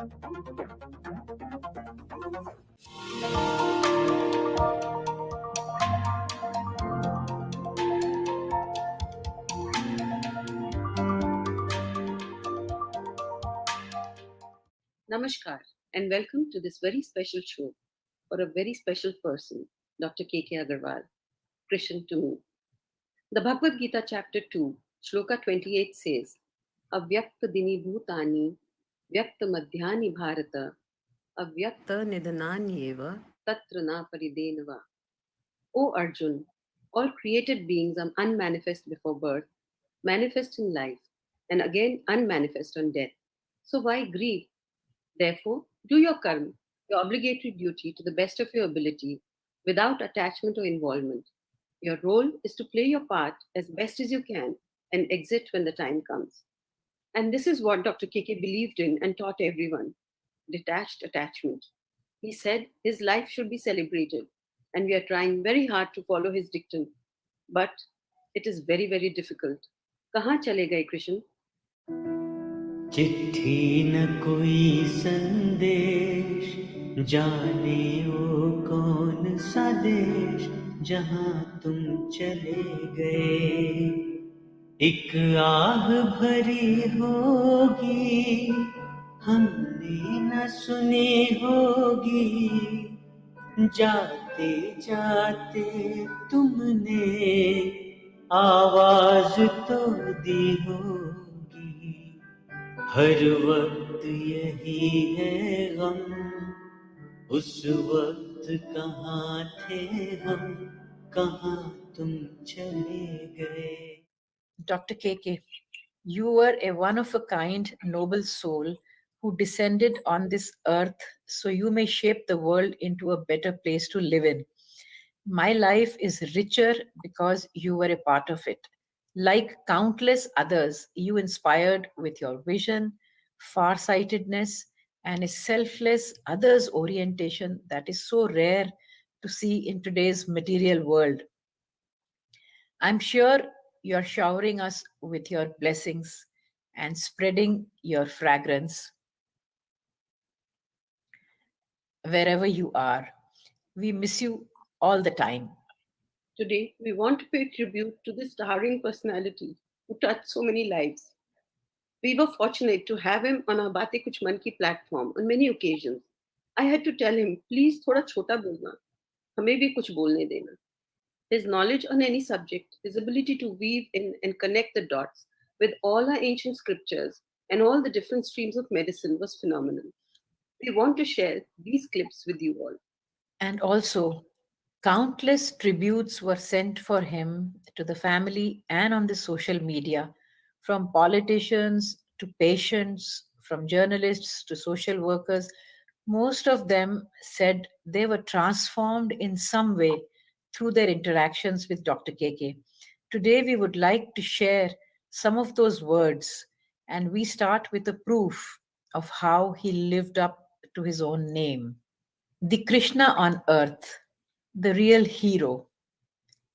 Namaskar and welcome to this very special show for a very special person, Dr. K.K. Aggarwal, Christian to me. The Bhagavad Gita, chapter 2, Shloka 28 says, Avyakta dini bhutani, vyakta madhyani bharata, avyakta nidhanani eva, tatra na paridenava. O Arjun, all created beings are unmanifest before birth, manifest in life, and again unmanifest on death. So why grieve? Therefore, do your karma, your obligatory duty to the best of your ability without attachment or involvement. Your role is to play your part as best as you can and exit when the time comes. And this is what Dr. KK believed in and taught everyone: detached attachment. He said his life should be celebrated, and we are trying very hard to follow his dictum. But it is very, very difficult. कहाँ चले गए कृष्ण? चिट्ठी न कोई संदेश, जाने वो कौन सा देश जहां तुम चले गए। एक आह भरी होगी हमने न सुनी होगी, जाते जाते तुमने आवाज तो दी होगी। हर वक्त यही है गम, उस वक्त कहाँ थे हम, कहाँ तुम चले गए। Dr. KK, you were a one of a kind, noble soul who descended on this earth so you may shape the world into a better place to live in. My life is richer because you were a part of it. Like countless others, you inspired with your vision, farsightedness, and a selfless others orientation that is so rare to see in today's material world. I'm sure you're showering us with your blessings and spreading your fragrance wherever you are. We miss you all the time. Today, we want to pay tribute to this towering personality who touched so many lives. We were fortunate to have him on our Baate Kuch Man Ki platform on many occasions. I had to tell him, please thoda chota bolna, हमें भी कुछ बोलने देना. His knowledge on any subject, his ability to weave in and connect the dots with all our ancient scriptures and all the different streams of medicine was phenomenal. We want to share these clips with you all. And also, countless tributes were sent for him to the family and on the social media, from politicians to patients, from journalists to social workers. Most of them said they were transformed in some way through their interactions with Dr. KK. Today, we would like to share some of those words, and we start with a proof of how he lived up to his own name. The Krishna on earth, the real hero.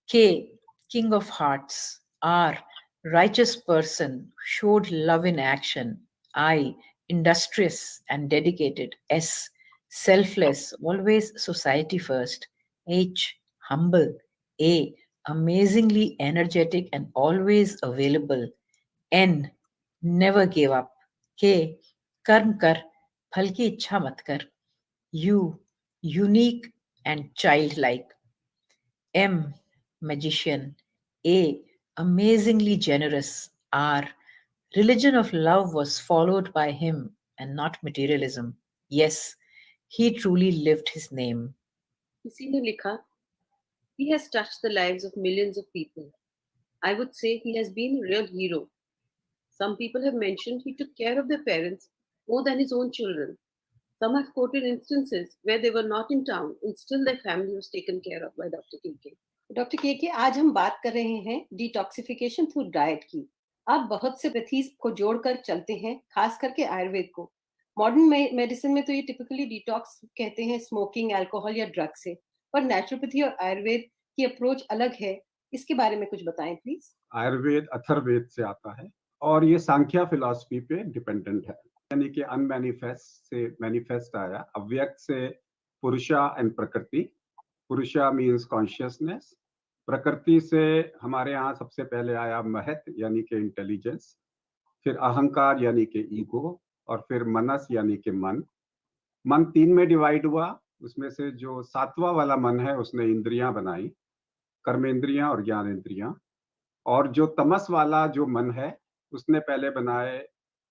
K, King of Hearts. R, righteous person, showed love in action. I, industrious and dedicated. S, selfless, always society first. H, humble. A, amazingly energetic and always available. N, never gave up. K, कर्म कर, फल की इच्छा मत कर. U, unique and childlike. M, magician. A, amazingly generous. R, religion of love was followed by him and not materialism. Yes, he truly lived his name. किसी ने लिखा, he has touched the lives of millions of people. I would say he has been a real hero. Some people have mentioned he took care of their parents more than his own children. Some have quoted instances where they were not in town and still their family was taken care of by Dr. KK. Doctor के आज हम बात कर रहे हैं detoxification through diet की. आप बहुत से पैथीज को जोड़कर चलते हैं, खास करके आयुर्वेद को. मॉडर्न मेडिसिन में तो ये टिपिकली डिटॉक्स कहते हैं स्मोकिंग, अल्कोहल या ड्रग से, पर नेचुरोपैथी और आयुर्वेद की अप्रोच अलग है. इसके बारे में कुछ बताएं प्लीज. आयुर्वेद अथर्ववेद से आता है और ये सांख्या फिलॉसफी पे डिपेंडेंट है. यानी कि अनमैनिफेस्ट से मैनिफेस्ट आया, अव्यक्त से पुरुषा एंड प्रकृति। पुरुषा मीन्स कॉन्शियसनेस, प्रकृति से हमारे यहाँ सबसे पहले आया महत यानी कि इंटेलिजेंस, फिर अहंकार यानी कि ईगो, और फिर मनस यानी कि मन। मन तीन में डिवाइड हुआ, उसमें से जो सातवां वाला मन है उसने इंद्रियां बनाई, कर्मेंद्रियां और ज्ञानेंद्रियां। और जो तमस वाला जो मन है उसने पहले बनाए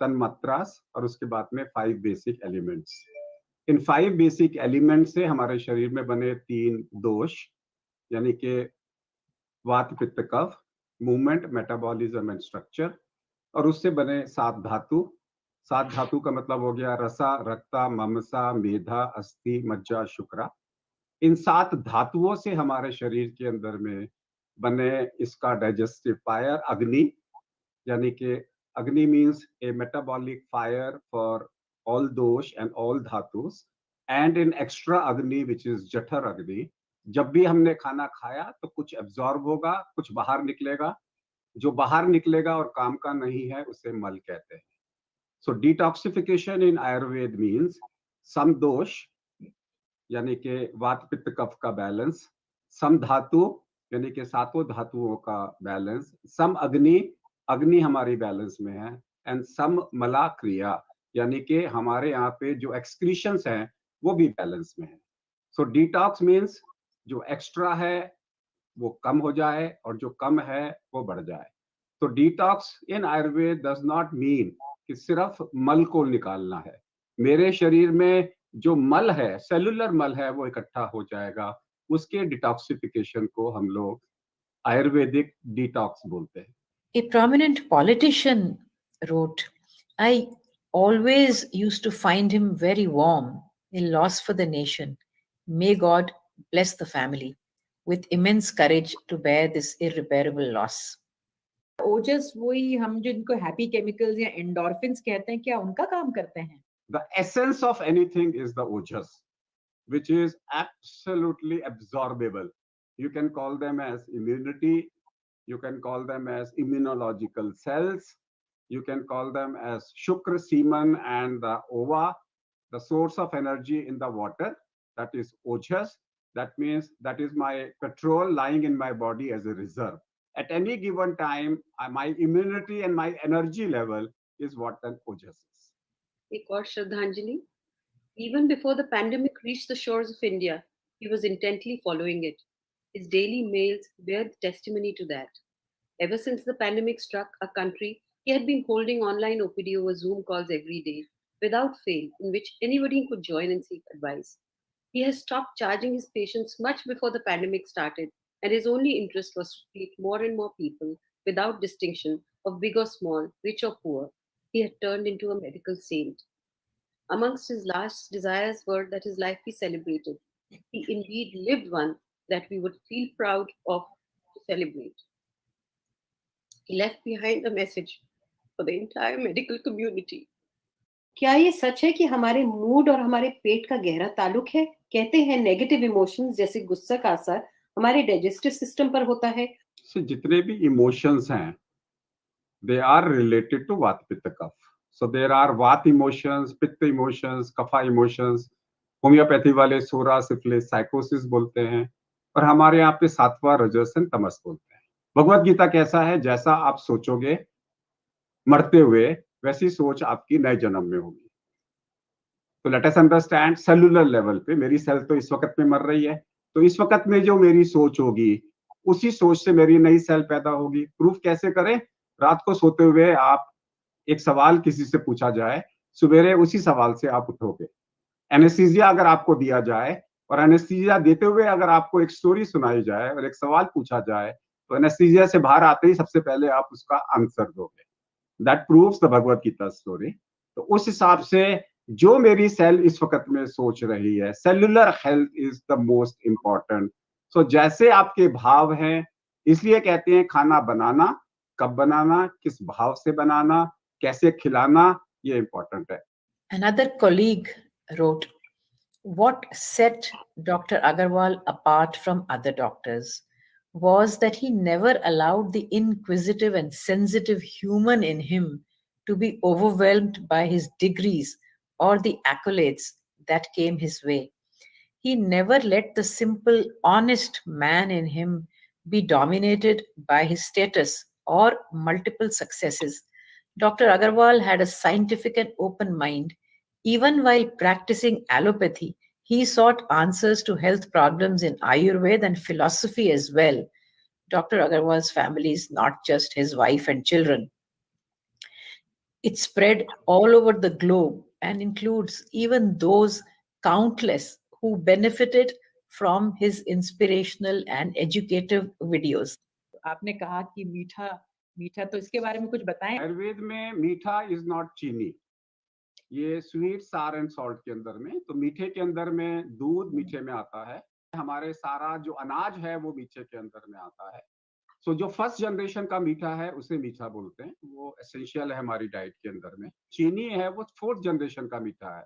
तन्मात्रास और उसके बाद में 5 बेसिक एलिमेंट्स। इन 5 बेसिक एलिमेंट से हमारे शरीर में बने 3 दोष, यानी कि वात पित्त कफ, मूवमेंट, मेटाबॉलिज्म एंड स्ट्रक्चर, और उससे बने 7 धातु। 7 धातु का मतलब हो गया रसा, रक्ता, ममसा, मेधा, अस्थि, मज्जा, शुक्रा। इन 7 धातुओं से हमारे शरीर के अंदर में बने इसका डाइजेस्टिव फायर अग्नि, यानी कि agni means a metabolic fire for all dosha and all dhatus, and in extra agni which is जठर अग्नि। जब भी हमने खाना खाया तो कुछ एब्जॉर्ब होगा, कुछ बाहर निकलेगा। जो बाहर निकलेगा और काम का नहीं है उसे मल कहते हैं। सो डिटॉक्सिफिकेशन इन आयुर्वेद मीन्स सम दोष यानी कि वात पित्त कफ का बैलेंस, सम धातु यानी कि सातों धातुओं का बैलेंस, सम अग्नि, अग्नि हमारी बैलेंस में है, एंड सम मला क्रिया यानी कि हमारे यहाँ पे जो एक्सक्रीशंस हैं वो भी बैलेंस में है। सो डिटॉक्स मीन्स जो एक्स्ट्रा है वो कम हो जाए और जो कम है वो बढ़ जाए। तो detox in Ayurveda does not mean कि सिर्फ मल को निकालना है। मेरे शरीर में जो मल है, सेलुलर मल है, वो इकट्ठा हो जाएगा, उसके डिटॉक्सिफिकेशन को हम लोग आयुर्वेदिक डिटॉक्स बोलते हैं। A prominent politician wrote, I always used to find him very warm, a loss for the nation. May God bless the family with immense courage to bear this irreparable loss. ओजस वही हम जिनको happy chemicals या endorphins कहते हैं, क्या उनका काम करते हैं? The essence of anything is the ojas, which is absolutely absorbable. You can call them as immunity, you can call them as immunological cells, you can call them as shukra semen and the ova, the source of energy in the water, that is ojas. That means that is my petrol lying in my body as a reserve. At any given time, my immunity and my energy level is what an ojas is. एक और श्रद्धांजलि. Even before the pandemic reached the shores of India, he was intently following it. His daily mails bear testimony to that. Ever since the pandemic struck our country, he had been holding online OPD over Zoom calls every day, without fail, in which anybody could join and seek advice. He has stopped charging his patients much before the pandemic started, and his only interest was to treat more and more people without distinction of big or small, rich or poor. He had turned into a medical saint. Amongst his last desires were that his life be celebrated. He indeed lived one that we would feel proud of to celebrate. He left behind a message for the entire medical community. क्या ये सच है कि हमारे mood और हमारे पेट का गहरा ताल्लुक है? कहते हैं नेगेटिव इमोशंस जैसे गुस्सा का असर हमारे डाइजेस्टिव सिस्टम पर होता है. So, जितने भी इमोशंस हैं, they are related to Vata Pitta Kapha. So there are Vata emotions, Pitta emotions, Kapha emotions. Homeopathy वाले सोरा, सिफिलिस, साइकोसिस बोलते हैं, और हमारे यहाँ पे सातवां रजसन तमस बोलते हैं. भगवत गीता कैसा है? जैसा आप सोचोगे मरते हुए, वैसी सोच आपकी नए जन्म में होगी. तो let us understand cellular level पे मेरी सेल तो इस वक्त में मर रही है, तो इस वक्त में जो मेरी सोच होगी उसी सोच से मेरी नई सेल पैदा होगी. प्रूफ कैसे करें? रात को सोते हुए आप एक सवाल किसी से पूछा जाए, सवेरे उसी सवाल से आप उठोगे. एनेस्थीसिया अगर आपको दिया जाए और एनेस्थीसिया देते हुए अगर आपको एक स्टोरी सुनाई जाए और एक सवाल पूछा जाए, तो एनेस्थीसिया से बाहर आते ही सबसे पहले आप उसका आंसर दोगे. That proves the Bhagavad Gita story. तो उस हिसाब से जो मेरी सेल इस वक्त में सोच रही है, cellular health is the most important. So जैसे आपके भाव हैं, इसलिए कहते हैं खाना बनाना, कब बनाना, किस भाव से बनाना, कैसे खिलाना, ये इंपॉर्टेंट है. Another colleague wrote, what set Dr. Aggarwal apart from other doctors was that he never allowed the inquisitive and sensitive human in him to be overwhelmed by his degrees or the accolades that came his way. He never let the simple, honest man in him be dominated by his status or multiple successes. Dr. Agarwal had a scientific and open mind. Even while practicing allopathy, he sought answers to health problems in Ayurveda and philosophy as well. Dr. Agarwal's family is not just his wife and children. It spread all over the globe and includes even those countless who benefited from his inspirational and educative videos. आपने कहा कि मीठा मीठा तो इसके बारे में कुछ बताएं। आयुर्वेद में मीठा इज नॉट चीनी, ये स्वीट सार एंड सॉल्ट के अंदर में, तो मीठे के अंदर में दूध मीठे में आता है, हमारे सारा जो अनाज है वो मीठे के अंदर में आता है। सो जो फर्स्ट जनरेशन का मीठा है उसे मीठा बोलते हैं, वो एसेंशियल है हमारी डाइट के अंदर में। चीनी है वो फोर्थ जनरेशन का मीठा है,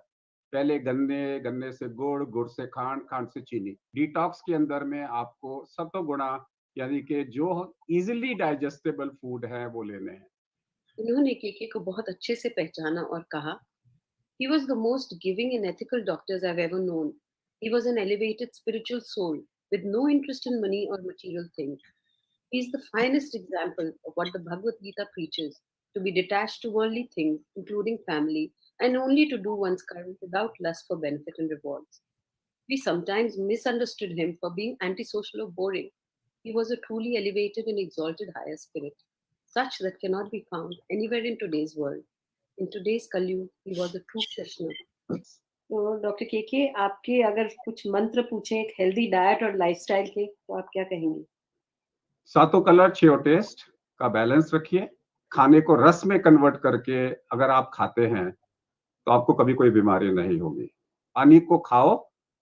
पहले गन्ने, गन्ने से गुड़, गुड़ से खांड, खांड से चीनी। डिटॉक्स के अंदर में आपको सत्व गुणा यानी कि जो इजीली डाइजेस्टेबल फूड है वो लेने हैं। उन्होंने केके को बहुत अच्छे से पहचाना और कहा, He was the most giving and ethical doctor I've ever known. He was an elevated spiritual soul with no interest in money or material things. He is the finest example of what the Bhagavad Gita preaches, to be detached to worldly things, including family, and only to do one's kind without lust for benefit and rewards. We sometimes misunderstood him for being antisocial or boring. He was a truly elevated and exalted higher spirit, such that cannot be found anywhere in today's world. In today's Kalyu, he was a true Krishna. तो doctor के आपके अगर कुछ मंत्र पूछें एक healthy diet और lifestyle के, तो आप क्या कहेंगे? सातों कलर छह टेस्ट का बैलेंस रखिए, खाने को रस में कन्वर्ट करके अगर आप खाते हैं तो आपको कभी कोई बीमारी नहीं होगी। पानी को खाओ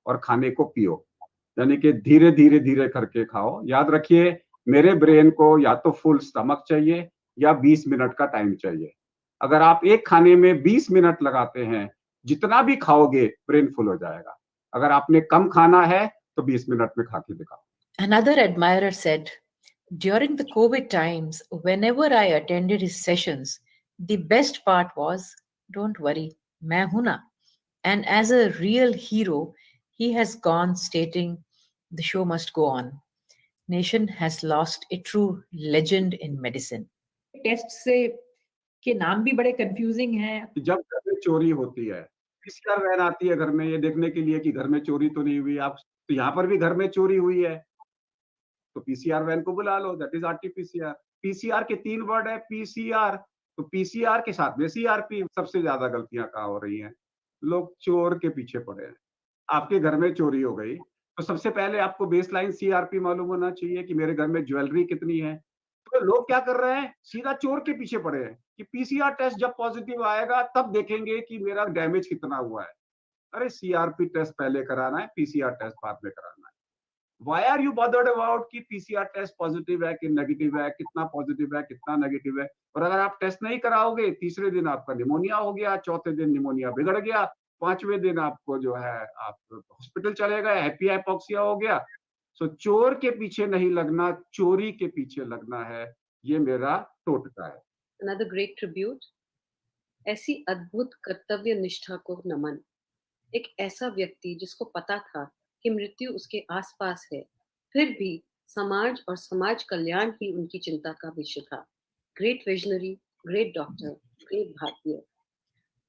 और खाने को पियो, यानी कि धीरे धीरे धीरे करके खाओ। याद रखिए, मेरे ब्रेन को या तो फुल स्टमक चाहिए या 20 मिनट का टाइम चाहिए। अगर आप एक खाने में 20 मिनट लगाते हैं, जितना भी खाओगे ब्रेन फुल हो जाएगा। अगर आपने कम खाना है तो 20 मिनट में खा के दिखाओ। Another admirer said, during the COVID times, whenever I attended his sessions, the best part was, don't worry, main hu na. And as a real hero, he has gone stating, the show must go on. Nation has lost a true legend in medicine. Test से के नाम भी बड़े confusing हैं। जब घर में चोरी होती है, पीसीआर वैन आती है घर में ये देखने के लिए कि घर में चोरी तो नहीं हुई। आप तो यहाँ पर भी घर में चोरी हुई है तो पीसीआर वैन को बुला लो, दैट इज आरटीपीसीआर। पीसीआर के 3 वर्ड है, पीसीआर, तो पीसीआर के साथ में सीआरपी। सबसे ज्यादा गलतियां कहाँ हो रही हैं? लोग चोर के पीछे पड़े हैं। आपके घर में चोरी हो गई तो सबसे पहले आपको बेसलाइन सीआरपी मालूम होना चाहिए कि मेरे घर में ज्वेलरी कितनी है। तो लोग क्या कर रहे हैं, सीधा चोर के पीछे पड़े हैं कि पीसीआर टेस्ट जब पॉजिटिव आएगा तब देखेंगे कि मेरा डैमेज कितना हुआ है। अरे सीआरपी टेस्ट पहले कराना है, पीसीआर टेस्ट बाद में कराना है। Why are you bothered about कि पीसीआर टेस्ट पॉजिटिव है कि नेगेटिव है, कितना पॉजिटिव है कितना नेगेटिव है? और अगर आप टेस्ट नहीं कराओगे, तीसरे दिन आपका निमोनिया हो गया, चौथे दिन निमोनिया बिगड़ गया, पांचवें दिन आपको जो है आप हॉस्पिटल चले गए, हैप्पी हाइपोक्सिया हो गया। सो चोर के पीछे नहीं लगना, चोरी के पीछे लगना है, ये मेरा टोटका है। Another great tribute. ऐसी अद्भुत कर्तव्य निष्ठा को नमन। एक ऐसा व्यक्ति जिसको पता था कि मृत्यु उसके आसपास है, फिर भी समाज और समाज कल्याण ही उनकी चिंता का विषय था। Great visionary, great doctor, great भारतीय।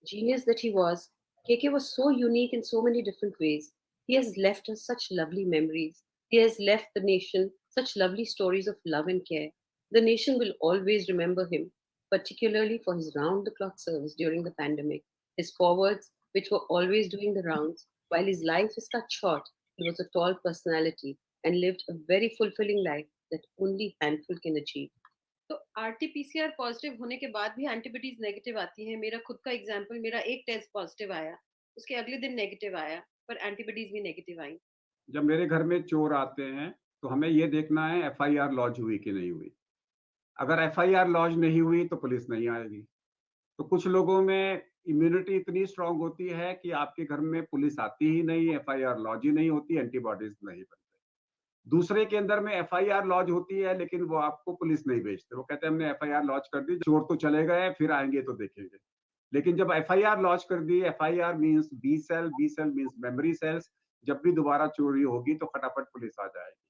Genius that he was, KK was so unique in so many different ways. He has left us such lovely memories. He has left the nation such lovely stories of love and care. The nation will always remember him, particularly for his round the clock service during the pandemic, his forwards, which were always doing the rounds. While his life is cut short, he was a tall personality and lived a very fulfilling life that only handful can achieve. तो RTPCR positive होने के बाद भी antibodies negative आती हैं। मेरा खुद का एग्जांपल, मेरा एक टेस्ट पॉजिटिव आया, उसके अगले दिन नेगेटिव आया, पर एंटीबॉडीज भी नेगेटिव आई। जब मेरे घर में चोर आते हैं तो हमें ये देखना है एफआईआर लॉन्च हुई कि नहीं हुई। अगर एफआईआर लॉन्च नहीं हुई तो पुलिस नहीं आएगी। तो कुछ लोगों में इम्यूनिटी इतनी स्ट्रांग होती है कि आपके घर में पुलिस आती ही नहीं, एफआईआर लॉन्च ही नहीं होती, एंटीबॉडीज नहीं बनते। दूसरे के अंदर में FIR लॉन्च होती है, लेकिन वो आपको पुलिस नहीं भेजते। वो कहते हैं हमने FIR लॉन्च कर दी, चोर तो चले गए, फिर आएंगे तो देखेंगे। लेकिन जब FIR लॉन्च कर दी, FIR means B cell means memory cells, जब भी दोबारा चोरी होगी तो फटाफट पुलिस आ जाएगी।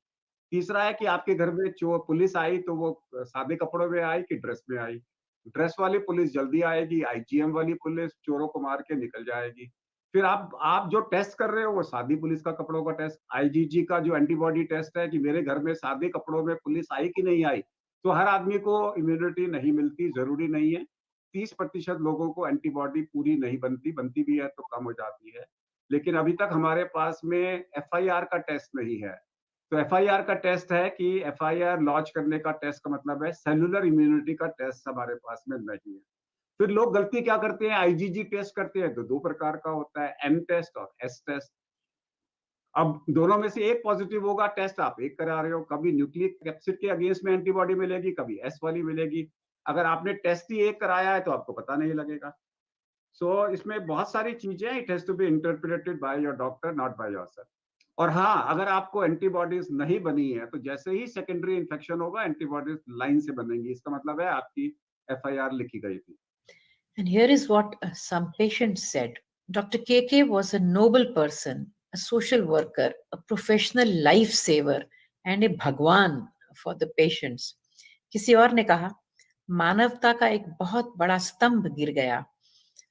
तीसरा है कि आपके घर में चोर पुलिस आई तो वो सादे कपड़ों में आई कि ड्रेस में आई। ड्रेस वाली पुलिस जल्दी आएगी, IGM वाली पुलिस चोरों को मार के निकल जाएगी। फिर आप जो टेस्ट कर रहे हो वो सादी पुलिस का कपड़ों का टेस्ट, IgG का जो एंटीबॉडी टेस्ट है कि मेरे घर में सादे कपड़ों में पुलिस आई कि नहीं आई, तो हर आदमी को इम्यूनिटी नहीं मिलती, जरूरी नहीं है। 30% लोगों को एंटीबॉडी पूरी नहीं बनती, बनती भी है तो कम हो जाती है। लेकिन अभी तक हमारे पास में FIR का टेस्ट नहीं है। तो FIR का टेस्ट है कि FIR लॉन्च करने का टेस्ट का मतलब है सेलुलर इम्यूनिटी का टेस्ट हमारे पास में नहीं है। फिर लोग गलती क्या करते हैं, IgG टेस्ट करते हैं तो दो प्रकार का होता है, M टेस्ट और S टेस्ट। अब दोनों में से एक पॉजिटिव होगा, टेस्ट आप एक करा रहे हो, कभी न्यूक्लिक एसिड के अगेंस्ट में एंटीबॉडी मिलेगी, कभी S वाली मिलेगी। अगर आपने टेस्ट ही एक कराया है तो आपको पता नहीं लगेगा। सो इसमें बहुत सारी चीजें, it has to be interpreted by your doctor, not by yourself. और हाँ, अगर आपको एंटीबॉडीज नहीं बनी है तो जैसे ही सेकेंडरी इन्फेक्शन होगा एंटीबॉडीज लाइन से बनेंगी, इसका मतलब है आपकी FIR लिखी गई थी। And here is what some patients said. Dr. KK was a noble person, a social worker, a professional lifesaver, and a Bhagwan for the patients. किसी और ने कहा, मानवता का एक बहुत बड़ा स्तंभ गिर गया।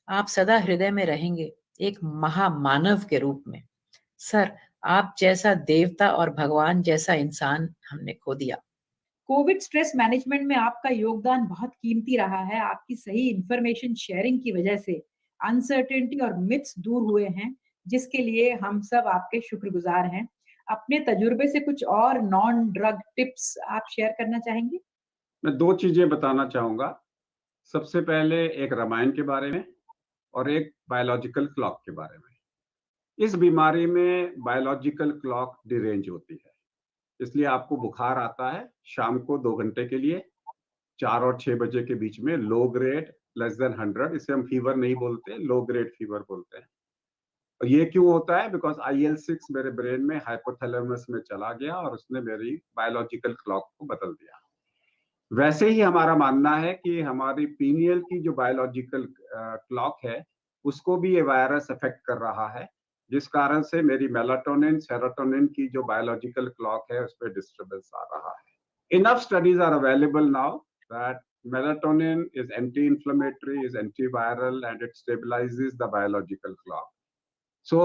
आप सदा हृदय में रहेंगे, एक महामानव के रूप में। सर, आप जैसा देवता और भगवान जैसा इंसान हमने खो दिया। कोविड स्ट्रेस मैनेजमेंट में आपका योगदान बहुत कीमती रहा है। आपकी सही इंफॉर्मेशन शेयरिंग की वजह से अनसर्टेनिटी और मिथ्स दूर हुए हैं, जिसके लिए हम सब आपके शुक्रगुजार हैं। अपने तजुर्बे से कुछ और नॉन ड्रग टिप्स आप शेयर करना चाहेंगे? मैं दो चीजें बताना चाहूंगा। सबसे पहले एक रामायण के बारे में और एक बायोलॉजिकल क्लॉक के बारे में। इस बीमारी में बायोलॉजिकल क्लॉक डिरेंज होती है, इसलिए आपको बुखार आता है शाम को 2 घंटे के लिए 4 और 6 बजे के बीच में, लो ग्रेड <100, इसे हम फीवर नहीं बोलते, लो ग्रेड फीवर बोलते हैं। और ये क्यों होता है? बिकॉज IL-6 मेरे ब्रेन में हाइपोथैलेमस में चला गया और उसने मेरी बायोलॉजिकल क्लॉक को बदल दिया। वैसे ही हमारा मानना है कि हमारी पीनियल की जो बायोलॉजिकल क्लॉक है उसको भी ये वायरस अफेक्ट कर रहा है, जिस कारण से मेरी मेलाटोनिन सेरोटोनिन की जो बायोलॉजिकल क्लॉक है उस पर डिस्टर्बेंस आ रहा है। Enough studies are available now that melatonin is anti-inflammatory, is antiviral, and it stabilizes the biological clock. So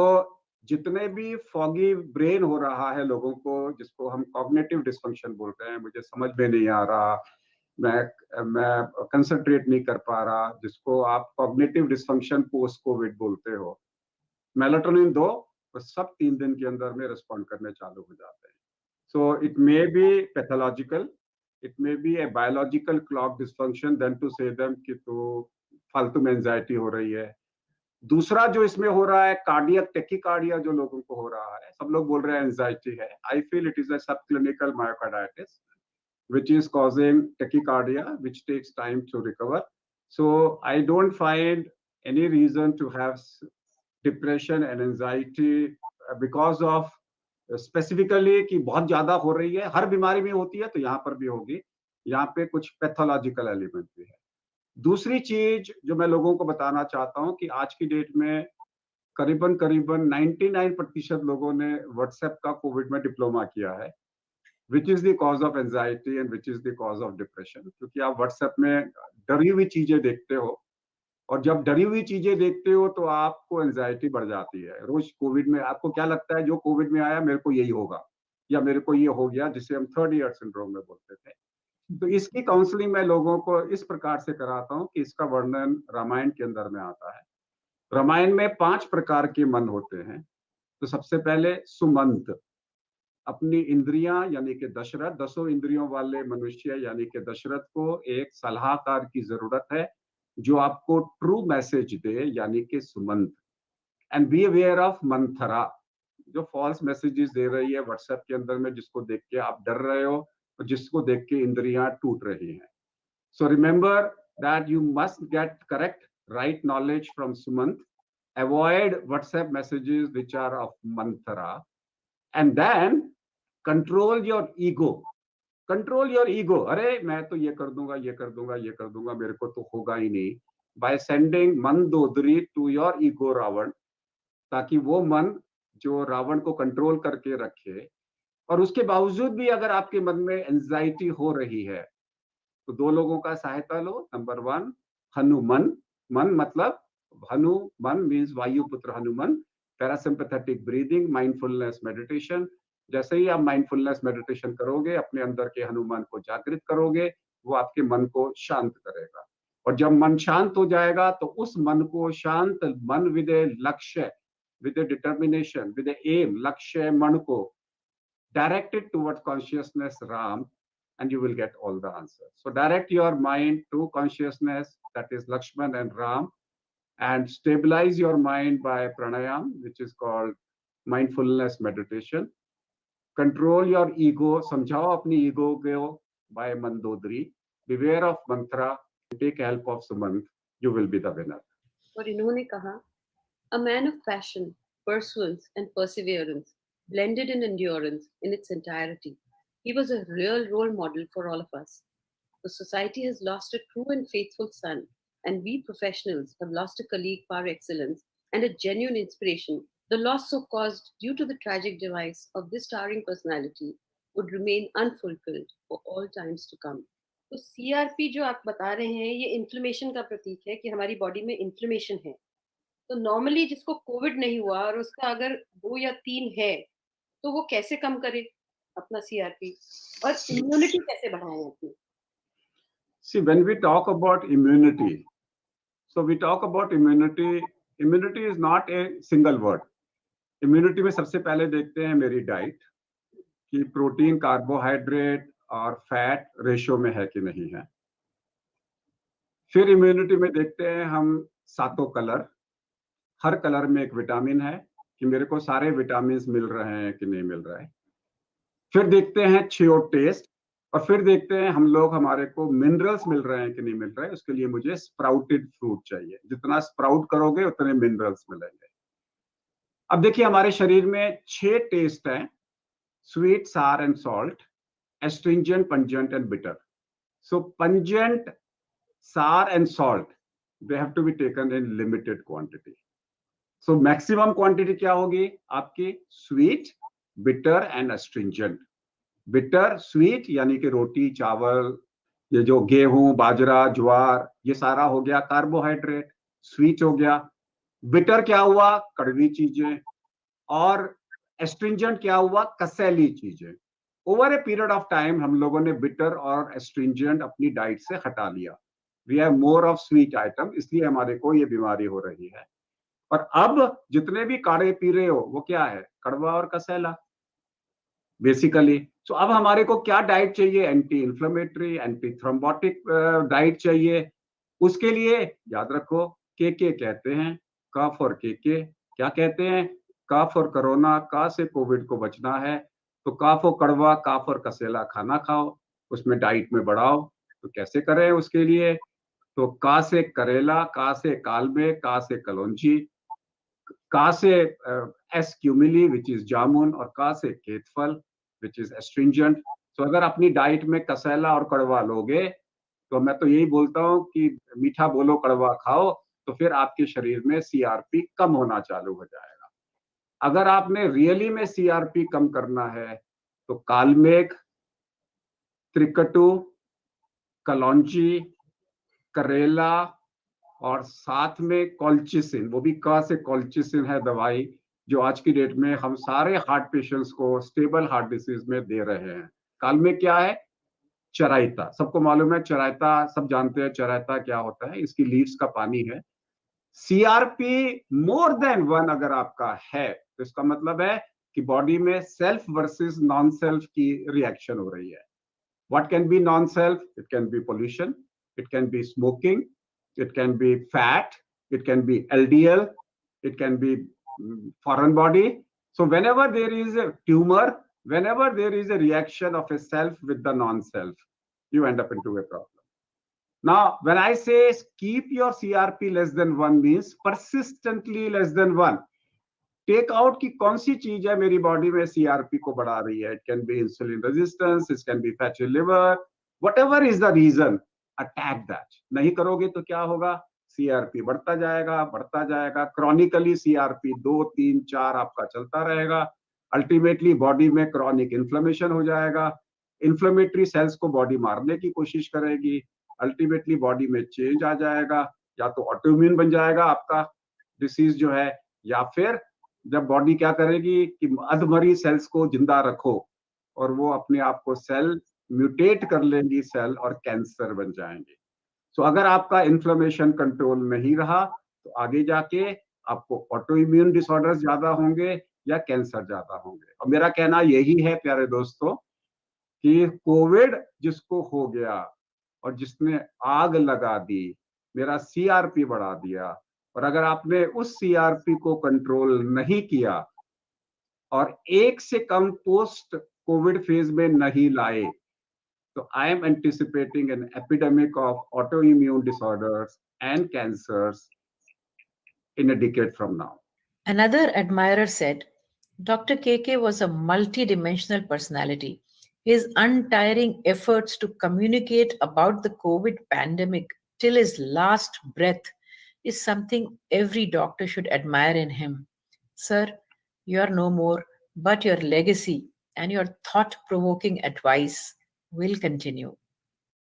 जितने भी फॉगी ब्रेन हो रहा है लोगों को, जिसको हम कॉग्निटिव डिस्फंक्शन बोलते हैं, मुझे समझ में नहीं आ रहा, मैं कंसंट्रेट नहीं कर पा रहा, जिसको आप कॉग्निटिव डिस्फंक्शन पोस्ट कोविड बोलते हो, मेलाटोनिन दो तो सब 3 दिन के अंदर में रिस्पॉन्ड करने चालू हो जाते हैं। So it may be pathological, it may be a biological clock dysfunction then to say them कि तो फालतू में एंजाइटी हो रही है। दूसरा जो इसमें हो रहा है कार्डियक टेकिकार्डिया, जो लोगों को हो रहा है, सब लोग बोल रहे हैं एंजाइटी है, I feel it is a subclinical myocarditis which is causing tachycardia, which takes time to recover. So I don't find any reason to have depression and anxiety because of specifically कि बहुत ज्यादा हो रही है। हर बीमारी में होती है तो यहाँ पर भी होगी, यहाँ पे कुछ पैथोलॉजिकल एलिमेंट भी है। दूसरी चीज जो मैं लोगों को बताना चाहता हूँ कि आज की डेट में करीबन 99% लोगों ने व्हाट्सएप का कोविड में डिप्लोमा किया है, which is the cause of anxiety and which is the cause of depression. क्योंकि आप व्हाट्सएप में डरी हुई चीजें देखते हो, और जब डरी हुई चीजें देखते हो तो आपको एंजाइटी बढ़ जाती है। रोज कोविड में आपको क्या लगता है, जो कोविड में आया मेरे को यही होगा या मेरे को ये हो गया, जिसे हम थर्ड ईयर सिंड्रोम में बोलते थे। तो इसकी काउंसलिंग मैं लोगों को इस प्रकार से कराता हूँ कि इसका वर्णन रामायण के अंदर में आता है। रामायण में 5 प्रकार के मन होते हैं। तो सबसे पहले सुमंत, अपनी इंद्रियां यानी कि दशरथ, 10 इंद्रियों वाले मनुष्य यानी कि दशरथ को एक सलाहकार की जरूरत है जो आपको ट्रू मैसेज दे, यानी कि Sumant. And be aware of Manthara, जो फॉल्स मैसेजेस दे रही है व्हाट्सएप के अंदर में, जिसको देख के आप डर रहे हो और जिसको देख के इंद्रियां टूट रही हैं। So remember that you must get correct right knowledge from Sumant, avoid WhatsApp messages which are of Manthara, and then control your ego, control your ego. अरे मैं तो ये कर दूंगा, ये कर दूंगा, ये कर दूंगा, मेरे को तो होगा ही नहीं। By sending Mandodari to your ego Ravana, ताकि वो मन जो रावण को कंट्रोल करके रखे, और उसके बावजूद भी अगर आपके मन में एंजाइटी हो रही है तो दो लोगों का सहायता लो। नंबर वन, हनुमन, मन मतलब Hanuman means Vayuputra Hanuman. Parasympathetic breathing, mindfulness meditation. जैसे ही आप माइंडफुलनेस मेडिटेशन करोगे, अपने अंदर के हनुमान को जागृत करोगे, वो आपके मन को शांत करेगा। और जब मन शांत हो जाएगा तो उस मन को शांत मन with a lakshya, with a determination, with a aim, लक्ष्य मन को directed towards consciousness Ram, and you will get all the answers. So direct your mind to consciousness, that is Lakshman and Ram, and stabilize your mind by pranayam, which is called mindfulness meditation. Control your ego, समझाओ अपनी ego को by mandodri. Beware of mantra, take help of Sumant, you will be the winner. और इन्होंने कहा, a man of passion, pursuance, and perseverance, blended in endurance in its entirety. He was a real role model for all of us. The society has lost a true and faithful son, and we professionals have lost a colleague par excellence and a genuine inspiration. The loss so caused due to the tragic demise of this towering personality would remain unfulfilled for all times to come. तो CRP जो आप बता रहे हैं, ये inflammation का प्रतीक है कि हमारी बॉडी में इन्फ्लेमेशन है। तो नॉर्मली जिसको कोविड नहीं हुआ और उसका अगर 2 या 3 है, तो वो कैसे कम करे अपना सीआरपी और इम्यूनिटी कैसे बढ़ाएं अपनी? See, when we talk about immunity, so we talk about immunity. Immunity is not a single word. Immunity में सबसे पहले देखते हैं मेरी डाइट कि प्रोटीन, कार्बोहाइड्रेट और फैट रेशियो में है कि नहीं है। फिर इम्यूनिटी में देखते हैं हम सातों कलर, हर कलर में एक विटामिन है कि मेरे को सारे विटामिन मिल रहे हैं कि नहीं मिल रहा है। फिर देखते हैं छो टेस्ट, और फिर देखते हैं हम लोग, हमारे को मिनरल्स मिल रहे हैं कि नहीं मिल रहे हैं। उसके लिए मुझे स्प्राउटेड फ्रूट चाहिए, जितना स्प्राउट करोगे उतने मिनरल्स मिलेंगे। अब देखिए हमारे शरीर में 6 टेस्ट हैं, स्वीट, सार and salt, astringent, pungent and bitter. So pungent, sour and salt, they have to be taken in limited quantity. So maximum quantity क्या होगी आपकी? Sweet, bitter and astringent. Bitter, sweet यानी कि रोटी, चावल, ये जो गेहूं, बाजरा, ज्वार, ये सारा हो गया कार्बोहाइड्रेट, स्वीट हो गया। बिटर क्या हुआ? कड़वी चीजें। और एस्ट्रिंजेंट क्या हुआ? कसैली चीजें। Over a period of time हम लोगों ने बिटर और एस्ट्रिंजेंट अपनी डाइट से हटा लिया। We have more of sweet item, इसलिए हमारे को ये बीमारी हो रही है। और अब जितने भी काढ़े पी रहे हो वो क्या है? कड़वा और कसैला बेसिकली। सो अब हमारे को क्या डाइट चाहिए? Anti inflammatory, anti thrombotic diet चाहिए। उसके लिए याद रखो, के कहते हैं, कफ और के क्या कहते हैं? कफ और कोरोना, का से कोविड को बचना है तो कफ और कड़वा, कफ और कसेला खाना खाओ, उसमें डाइट में बढ़ाओ। तो कैसे करें उसके लिए? तो का से करेला, का से कालमे, का से कलौंजी, का से एस्क्यूमिली विच इज जामुन, और का से केतफल विच इज एस्ट्रिंजेंट। तो अगर अपनी डाइट में कसेला और कड़वा लोगे तो मैं तो यही बोलता हूँ कि मीठा बोलो कड़वा खाओ, तो फिर आपके शरीर में सीआरपी कम होना चालू हो जाएगा। अगर आपने रियली में सीआरपी कम करना है तो कालमेघ, त्रिकटु, कलौंजी, करेला और साथ में कॉल्चिसिन, वो भी क से कॉल्चिसिन है दवाई जो आज की डेट में हम सारे हार्ट पेशेंट्स को स्टेबल हार्ट डिसीज में दे रहे हैं। कालमेघ क्या है? चराइता, सबको मालूम है चराइता, सब जानते हैं चराइता क्या होता है, इसकी लीव्स का पानी है। सीआरपी मोर देन 1 अगर आपका है तो इसका मतलब है कि बॉडी में सेल्फ वर्सेस नॉन सेल्फ की रिएक्शन हो रही है। What can be non-self? It can be pollution, it can be smoking, it can be fat, it can be LDL, it can be foreign body. So whenever there is a tumor, whenever there is a reaction of a self with the non-self, you end up into a problem. Now, when I say keep your CRP less than 1 means persistently less than 1. Take out की कौन सी चीज है मेरी body में CRP को बढ़ा रही है. It can be insulin resistance, it can be fatty liver, whatever is the reason, attack that. नहीं करोगे तो क्या होगा, सीआरपी बढ़ता जाएगा बढ़ता जाएगा. क्रॉनिकली सीआरपी 2 3 4 आपका चलता रहेगा. अल्टीमेटली बॉडी में क्रॉनिक इन्फ्लेमेशन हो जाएगा. इन्फ्लेमेटरी सेल्स को बॉडी मारने की कोशिश करेगी. अल्टीमेटली बॉडी में चेंज आ जाएगा. या तो ऑटोइम्यून बन जाएगा आपका डिसीज जो है, या फिर जब बॉडी क्या करेगी कि अधमरी सेल्स को जिंदा रखो और वो अपने आप को सेल म्यूटेट कर लेंगी सेल और कैंसर बन जाएंगे. सो अगर आपका इन्फ्लेमेशन कंट्रोल नहीं रहा तो आगे जाके आपको ऑटो इम्यून डिसऑर्डर्स ज्यादा होंगे या कैंसर ज्यादा होंगे. और मेरा कहना यही है प्यारे दोस्तों कि कोविड जिसको हो गया और जिसने आग लगा दी, मेरा सीआरपी बढ़ा दिया, और अगर आपने उस सीआरपी को कंट्रोल नहीं किया और एक से कम पोस्ट कोविड फेज में नहीं लाए, तो I am anticipating an epidemic of auto immune disorders and cancers in a decade from now. Another admirer said, Dr. KK was a multidimensional personality. His untiring efforts to communicate about the COVID pandemic till his last breath is something every doctor should admire in him. Sir, you are no more, but your legacy and your thought provoking advice will continue.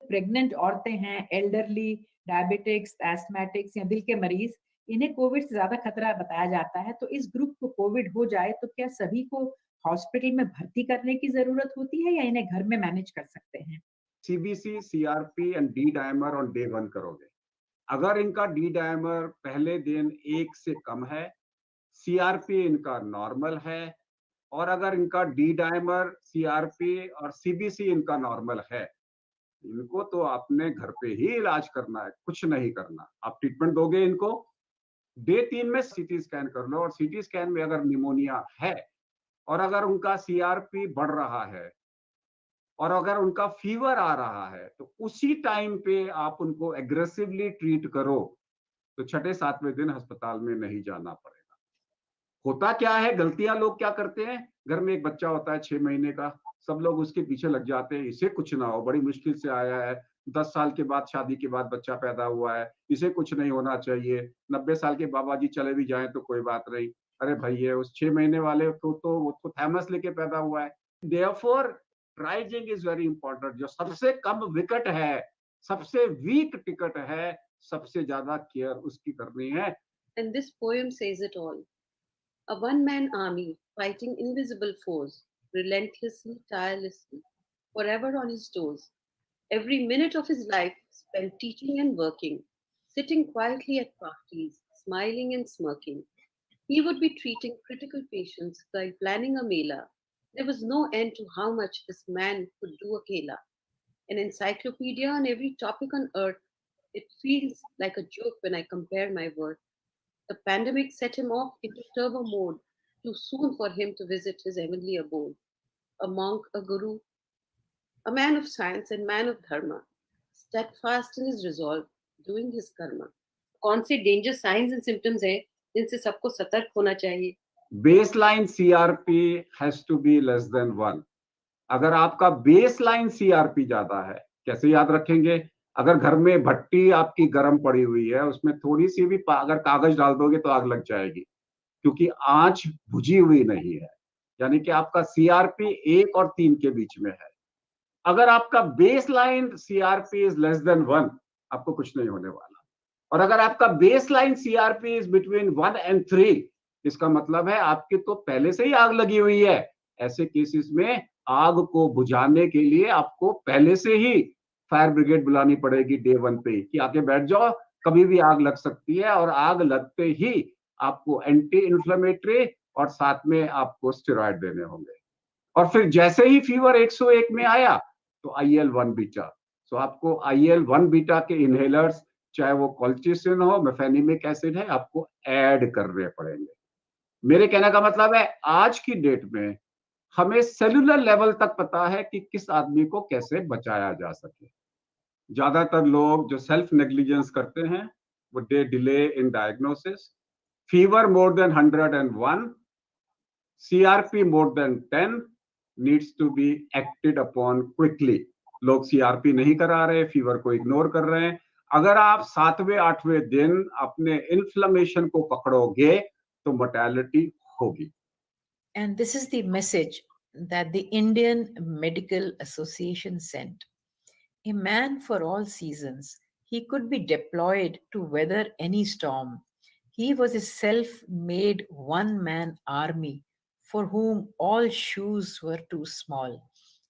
Pregnant औरतें हैं, elderly, diabetics, एस्थमेटिक्स या दिल के मरीज, इन्हें Covid से ज्यादा खतरा बताया जाता है. तो इस ग्रुप को कोविड हो जाए तो क्या सभी को हॉस्पिटल में भर्ती करने की जरूरत होती है या इन्हें घर में मैनेज कर सकते हैं? CBC, CRP and D dimer on day 1 करोगे. अगर इनका डी डायमर पहले दिन 1 से कम है, सीआरपी इनका नॉर्मल है, और अगर इनका डी डायमर, सीआरपी और सीबीसी इनका नॉर्मल है, इनको तो आपने घर पे ही इलाज करना है, कुछ नहीं करना. आप ट्रीटमेंट दोगे इनको, डे 3 में सीटी स्कैन कर लो, और सीटी स्कैन में अगर निमोनिया है और अगर उनका सीआरपी बढ़ रहा है और अगर उनका फीवर आ रहा है, तो उसी टाइम पे आप उनको एग्रेसिवली ट्रीट करो, तो 6-7वें दिन अस्पताल में नहीं जाना पड़ेगा. होता क्या है, गलतियां लोग क्या करते हैं, घर में एक बच्चा होता है 6 महीने का, सब लोग उसके पीछे लग जाते हैं, इसे कुछ ना हो, बड़ी मुश्किल से आया है, 10 साल के बाद शादी के बाद बच्चा पैदा हुआ है, इसे कुछ नहीं होना चाहिए, 90 साल के बाबा जी चले भी जाएं तो कोई बात नहीं. अरे भैया, उस 6 महीने वाले को तो वो तो थैमस लेके पैदा हुआ है. Therefore triaging is very important. जो सबसे कम विकेट है, सबसे वीक टिकट है, सबसे ज्यादा केयर उसकी करनी है. And this poem says it all. A one-man army fighting invisible foes, relentlessly, tirelessly, forever on his toes. Every minute of his life spent teaching and working, sitting quietly at parties, smiling and smirking. He would be treating critical patients while planning a mela. There was no end to how much this man could do akela. An encyclopedia on every topic on earth, it feels like a joke when I compare my worth. The pandemic set him off into turbo mode, too soon for him to visit his heavenly abode. A monk, a guru, a man of science and man of dharma, steadfast in his resolve, doing his karma. कौन से danger science and symptoms है जिनसे सबको सतर्क होना चाहिए? Baseline CRP has to be less than 1. अगर आपका बेसलाइन सीआरपी ज्यादा है, कैसे याद रखेंगे? अगर घर में भट्टी आपकी गर्म पड़ी हुई है, उसमें थोड़ी सी भी अगर कागज डाल दोगे तो आग लग जाएगी, क्योंकि आंच बुझी हुई नहीं है. यानी कि आपका सीआरपी 1 और 3 के बीच में है. अगर आपका baseline CRP is less than 1, आपको कुछ नहीं होने वाला. और अगर आपका baseline CRP is between 1 and 3, इसका मतलब है आपकी तो पहले से ही आग लगी हुई है. ऐसे केसेस में आग को बुझाने के लिए आपको पहले से ही फायर ब्रिगेड बुलानी पड़ेगी डे 1 पे, कि आके बैठ जाओ, कभी भी आग लग सकती है. और आग लगते ही आपको एंटी इन्फ्लेमेटरी और साथ में आपको स्टेरॉइड देने होंगे. और फिर जैसे ही फीवर 101 में आया तो IL-1 बीटा. सो आपको IL-1 बीटा के इनहेलर्स, चाहे वो कॉल्चिसिन हो, मेफेनिमिक एसिड है, आपको ऐड करने पड़ेंगे. मेरे कहने का मतलब है, आज की डेट में हमें सेलुलर लेवल तक पता है कि किस आदमी को कैसे बचाया जा सके. ज्यादातर लोग जो सेल्फ नेग्लिजेंस करते हैं, वो day delay in diagnosis. Fever more than 101 CRP more than 10 needs to be acted upon quickly. लोग CRP नहीं करा रहे, फीवर को इग्नोर कर रहे हैं. अगर आप 7वें 8वें दिन अपने इन्फ्लेमेशन को पकड़ोगे तो मोर्टेलिटी होगी. And this is the message that the Indian Medical Association sent. A man for all seasons, he could be deployed to weather any storm. He was a self made one man army for whom all shoes were too small.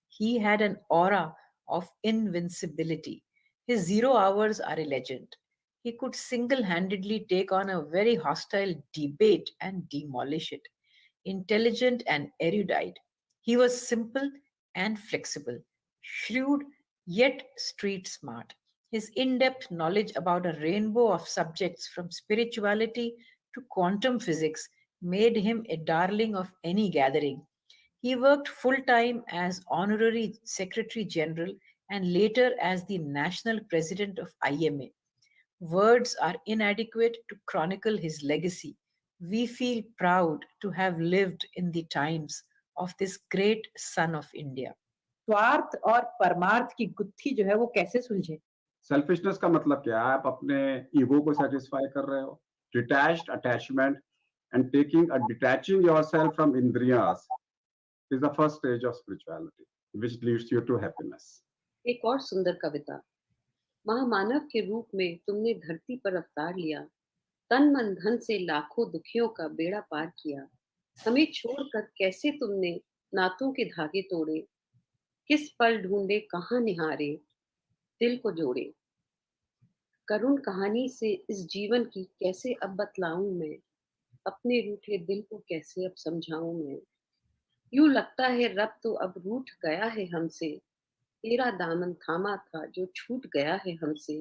He had an aura of invincibility. His 0 hours are a legend. He could single handedly take on a very hostile debate and demolish it. Intelligent and erudite, he was simple and flexible, shrewd yet street smart. His in depth knowledge about a rainbow of subjects from spirituality to quantum physics made him a darling of any gathering. He worked full time as Honorary Secretary General and later as the National President of IMA. Words are inadequate to chronicle his legacy. We feel proud to have lived in the times of this great son of India. स्वार्थ और परमार्थ की गुत्थी जो है वो कैसे सुलझे? Selfishness का मतलब क्या है? आप अपने ईगो को सेटिस्फाई कर रहे हो. Detached attachment and detaching yourself from indriyas is the first stage of spirituality, which leads you to happiness. एक और सुंदर कविता. महामानव के रूप में तुमने धरती पर अवतार लिया, तन मन धन से लाखों दुखियों का बेड़ा पार किया. हमें छोड़कर कैसे तुमने नातों के धागे तोड़े, किस पल ढूंढे कहाँ निहारे, दिल को जोड़े. करुण कहानी से इस जीवन की कैसे अब बतलाऊं मैं, अपने रूठे दिल को कैसे अब समझाऊं मैं. यूं लगता है रब तो अब रूठ गया है हमसे, तेरा दामन थामा था जो छूट गया है हमसे.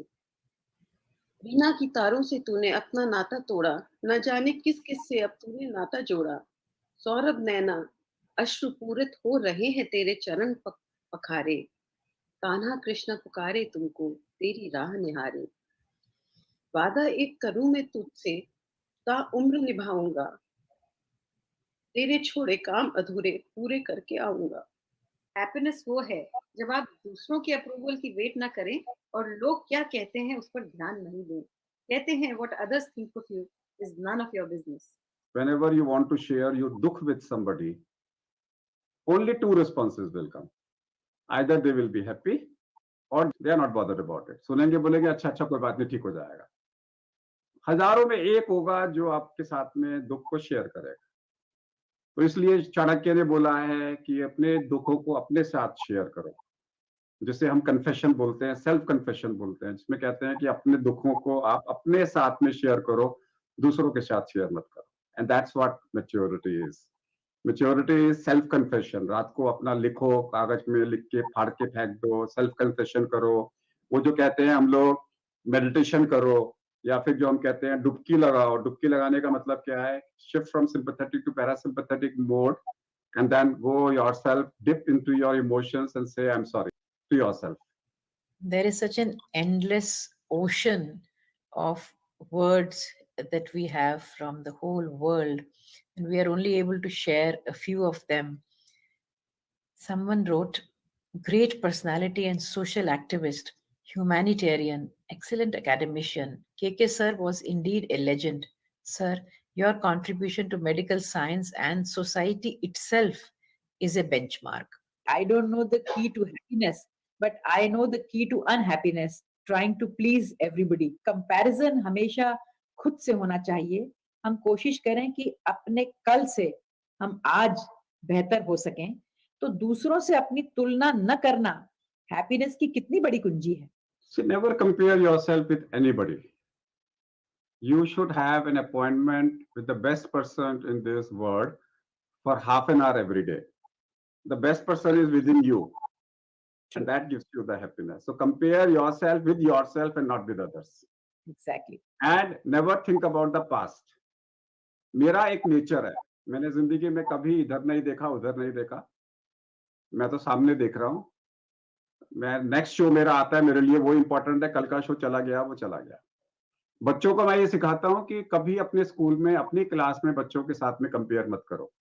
बिना की तारों से तूने अपना नाता तोड़ा, न जाने किस किस से अब तूने नाता जोड़ा. सौरभ नैना अश्रुपूरित हो रहे हैं तेरे चरण पखारे, कान्हा कृष्ण पुकारे तुमको तेरी राह निहारे. वादा एक करूं मैं तुझसे, ता उम्र निभाऊंगा, तेरे छोड़े काम अधूरे पूरे करके आऊंगा. हैप्पीनेस वो है जब आप दूसरों के अप्रूवल की वेट ना करें और लोग क्या कहते हैं उस पर ध्यान नहीं दें. कहते हैं what others think of you is none of your business. Whenever you want to share your dukh with somebody, only two responses will come. Either they will be happy or they are not bothered about it. सुनेंगे, बोलेंगे अच्छा अच्छा कोई बात नहीं, ठीक हो जाएगा. हजारों में एक होगा जो आपके साथ में दुख को शेयर करेगा. तो इसलिए चाणक्य ने बोला है कि अपने दुखों को अपने साथ शेयर करो, जिसे हम कन्फेशन बोलते हैं, सेल्फ कन्फेशन बोलते हैं, जिसमें कहते हैं कि अपने दुखों को आप अपने साथ में शेयर करो, दूसरों के साथ शेयर मत करो. And that's what maturity is. Maturity is self confession. रात को अपना लिखो, कागज में लिख के फाड़ के फेंक दो, सेल्फ कन्फेशन करो. वो जो कहते हैं हम लोग मेडिटेशन करो, या फिर जो हम कहते हैं डुबकी लगाओ. डुबकी लगाने का मतलब क्या है? Shift from sympathetic to parasympathetic mode and then go yourself, dip into your emotions and say I'm sorry to yourself. There is such an endless ocean of words that we have from the whole world, and we are only able to share a few of them. Someone wrote, great personality and social activist, humanitarian, excellent academician. KK sir was indeed a legend. Sir, your contribution to medical science and society itself is a benchmark. I don't know the key to happiness, but I know the key to unhappiness, trying to please everybody. Comparison हमेशा खुद से होना चाहिए. हम कोशिश करें कि अपने कल से हम आज बेहतर हो सकें. तो दूसरों से अपनी तुलना न करना हैप्पीनेस की कितनी बड़ी कुंजी है. So never compare yourself with anybody. You should have an appointment with the best person in this world for half an hour every day. The best person is within you, and that gives you the happiness. So compare yourself with yourself and not with others. Exactly. And never think about the past. मेरा एक nature है, मैंने जिंदगी में कभी इधर नहीं देखा उधर नहीं देखा, मैं तो सामने देख रहा हूँ. मैं नेक्स्ट शो मेरा आता है, मेरे लिए वो इंपॉर्टेंट है. कल का शो चला गया वो चला गया. बच्चों को मैं ये सिखाता हूँ कि कभी अपने स्कूल में अपनी क्लास में बच्चों के साथ में कंपेयर मत करो.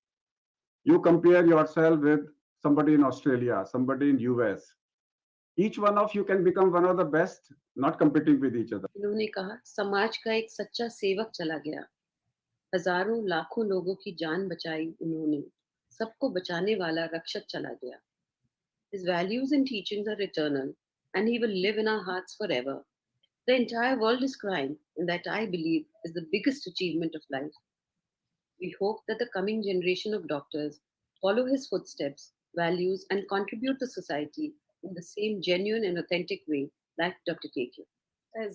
You compare yourself with somebody in Australia, somebody in US. Each one of you can become one of the best, not competing with each other. इन्होंने कहा, समाज का एक सच्चा सेवक चला गया, हजारों लाखों लोगों की जान बचाई उन्होंने, सबको बचाने वाला रक्षक चला गया. His values and teachings are eternal, and he will live in our hearts forever. The entire world is crying, and that, I believe, is the biggest achievement of life. We hope that the coming generation of doctors follow his footsteps, values, and contribute to society in the same genuine and authentic way like Dr. KK.